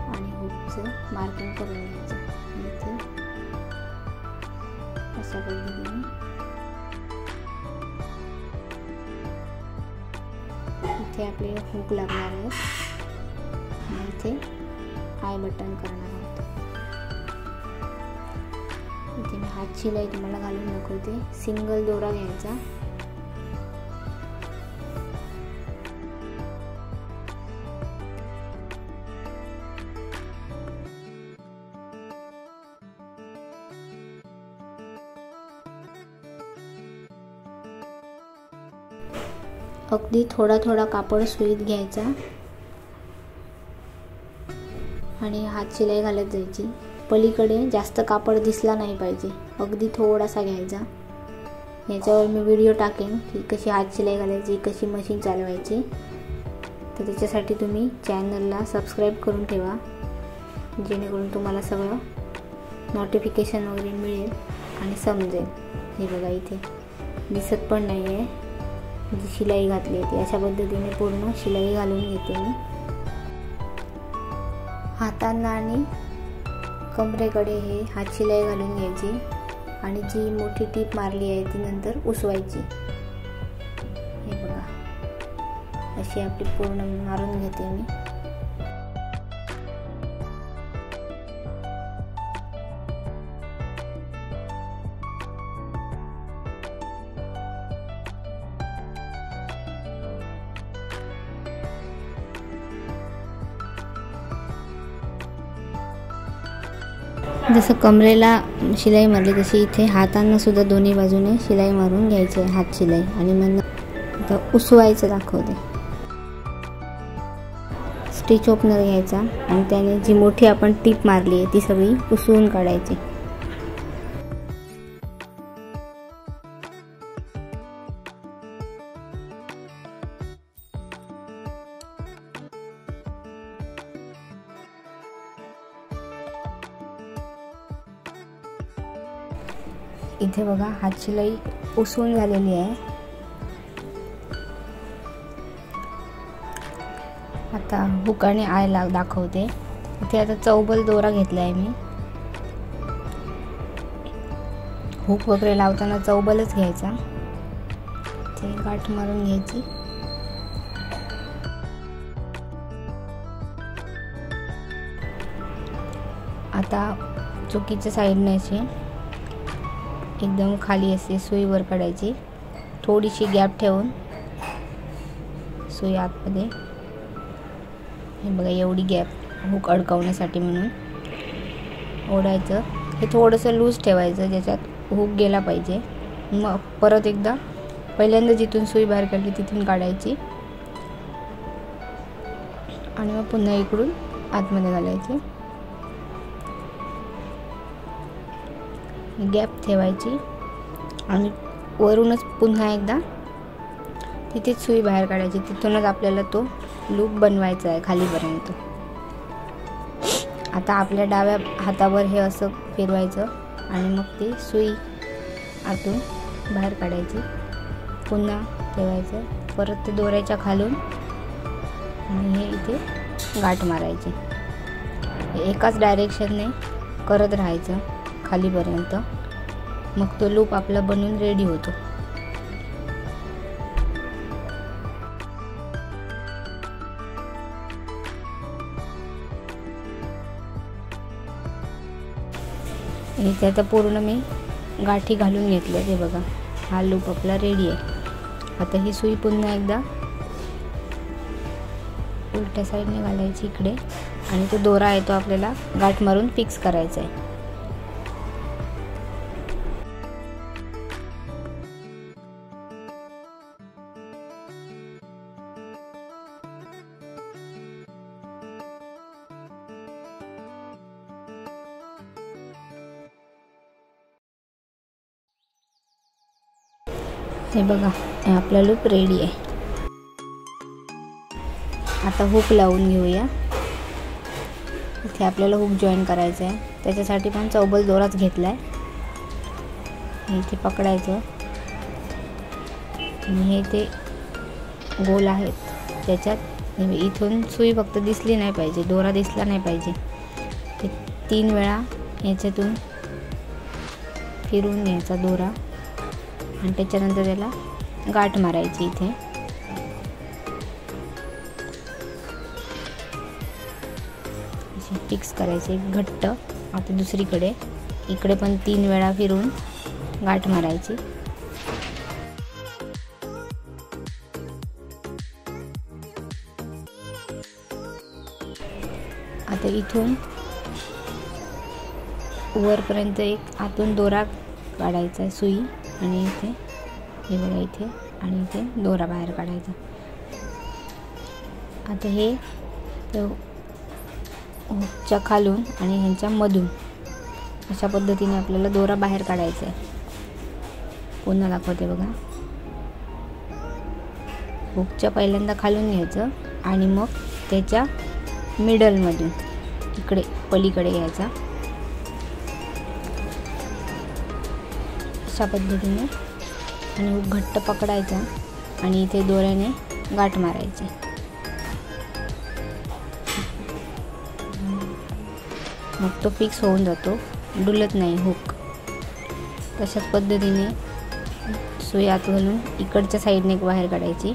आणि हुकचं मार्किंग करून घ्यायचं। इथे अशा पद्धतीने इथे आपले हुक लागणार आहेत आणि इथे आय बटन करणार आहोत। इथे मी हात शिलाई तुम्हाला घालून दाखवते। सिंगल दोरा घ्यायचा, अगदी थोडा थोडा कापड सुईत घ्यायचा आणि हात शिलाई घालत जायची। पलीकडे जास्त कापड दिसला नाही पाहिजे, अगदी थोडासा घ्यायचा। याच्यावर मी व्हिडिओ टाकेन की कशी हात शिलाई घालायची, कशी मशीन चालवायची। तर त्याच्यासाठी तुम्ही चॅनलला सबस्क्राईब करून ठेवा, जेणेकरून तुम्हाला सगळं नोटिफिकेशन वगैरे मिळेल आणि समजेल। हे बघा इथे दिसत पण नाही आहे जी शिलाई घातली आहे ती। अशा पद्धतीने पूर्ण शिलाई घालून घेते मी। हातांना आणि कमरेकडे हे हात शिलाई घालून घ्यायची आणि जी मोठी टीप मारली आहे ती नंतर उसवायची। हे बघा अशी आपली पूर्ण मारून घेते मी। जसं कमरेला शिलाई मारली तशी इथे हातांना सुद्धा दोन्ही बाजूने शिलाई मारून घ्यायची आहे, हात शिलाई। आणि मग आता उसवायचं दाखवते। स्टिच ओपनर घ्यायचा आणि त्याने जी मोठी आपण टीप मारली आहे ती सगळी उसवून काढायची। इथे बघा हात शिलाई उसवून झालेली आहे। आता हुक आणि आय दाखवते। इथे आता चौबल दोरा घेतला आहे मी। हुक वगैरे लावताना चौबलच घ्यायचा, ते गाठ मारून घ्यायची। आता चुकीच्या साईडने अशी एकदम खाली असे सुई वर काढायची, थोडीशी गॅप ठेवून सुई आतमध्ये। हे बघा एवढी गॅप हुक अडकवण्यासाठी म्हणून ओढायचं। हे थोडंसं लूज ठेवायचं ज्याच्यात हुक गेला पाहिजे। मग परत एकदा पहिल्यांदा जिथून सुई बाहेर काढली तिथून काढायची आणि मग पुन्हा इकडून आतमध्ये घालायची। गॅप ठेवायची आणि वरूनच पुन्हा एकदा तिथेच सुई बाहेर काढायची। तिथूनच आपल्याला तो लूप बनवायचा आहे खालीपर्यंत। आता आपल्या डाव्या हातावर हे असं फिरवायचं आणि मग ती सुई आतून बाहेर काढायची, पुन्हा ठेवायचं, परत ते दोऱ्याच्या खालून आणि हे इथे गाठ मारायची। एकाच डायरेक्शनने करत राहायचं खालीपर्यंत, मग तो लूप आपला बनून रेडी होतो। इथे आता पूर्ण मी गाठी घालून घेतल्या। ते बघा हा लूप आपला रेडी आहे। आता ही सुई पुन्हा एकदा उलट्या साईडने घालायची इकडे आणि तो दोरा आहे तो आपल्याला गाठ मारून फिक्स करायचा आहे. हे बघा, आपला लूप रेडी आहे. आता हुक लावून घेऊया. इथे आपल्याला हुक जॉईन करायचं आहे. त्याच्यासाठी पण चौबल दोराच घेतला आहे. इथे पकडायचं आणि हे ते गोल आहेत त्याच्यात इथून सुई फक्त दिसली नाही पाहिजे, दोरा दिसला नाही पाहिजे. ते 3 वेळा याच्यातून फिरून घ्यायचा दोरा आणि त्याच्यानंतर त्याला गाठ मारायची. इथे फिक्स करायचे घट्ट. आता दुसरीकडे इकडे पण 3 वेळा फिरून गाठ मारायची. आता इथून वरपर्यंत एक आतून दोरा काढायचा आहे सुई आणि इथे हे बघा इथे आणि इथे दोरा बाहेर काढायचा. आता हे हुकच्या खालून आणि ह्यांच्या मधून अशा पद्धतीने आपल्याला दोरा बाहेर काढायचा आहे. पुन्हा दाखवते बघा. हुकच्या पहिल्यांदा खालून घ्यायचं आणि मग त्याच्या मिडलमधून इकडे पलीकडे घ्यायचा. अशा पद्धतीने आणि हुक घट्ट पकडायचा आणि इथे दोऱ्याने गाठ मारायची. मग तो फिक्स होऊन जातो, डुलत नाही हुक. तशाच पद्धतीने सुई आत घालून इकडच्या साईडने बाहेर काढायची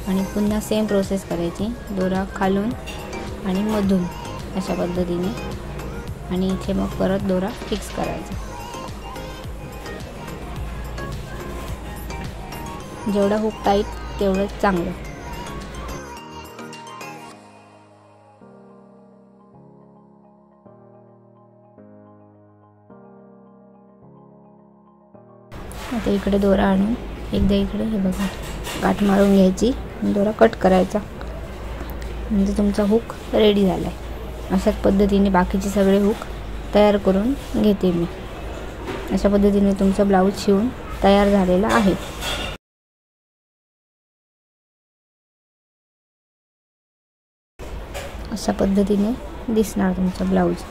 आणि पुन्हा सेम प्रोसेस करायची. दोरा खालून आणि मधून अशा पद्धतीने आणि इथे मग परत दोरा फिक्स करायचा. जेवढा हुक टाईट तेवढं चांगलं. आता इकडे दोरा आणून एकदा इकडे हे बघा गाठ मारून घ्यायची आणि दोरा कट करायचा म्हणजे तुमचा हुक रेडी झाला आहे. अशाच पद्धतीने बाकीचे सगळे हुक तयार करून घेते मी. अशा पद्धतीने तुमचा ब्लाऊज शिवून तयार झालेला आहे. अशा पद्धतीने दिसणार तुमचा ब्लाऊज.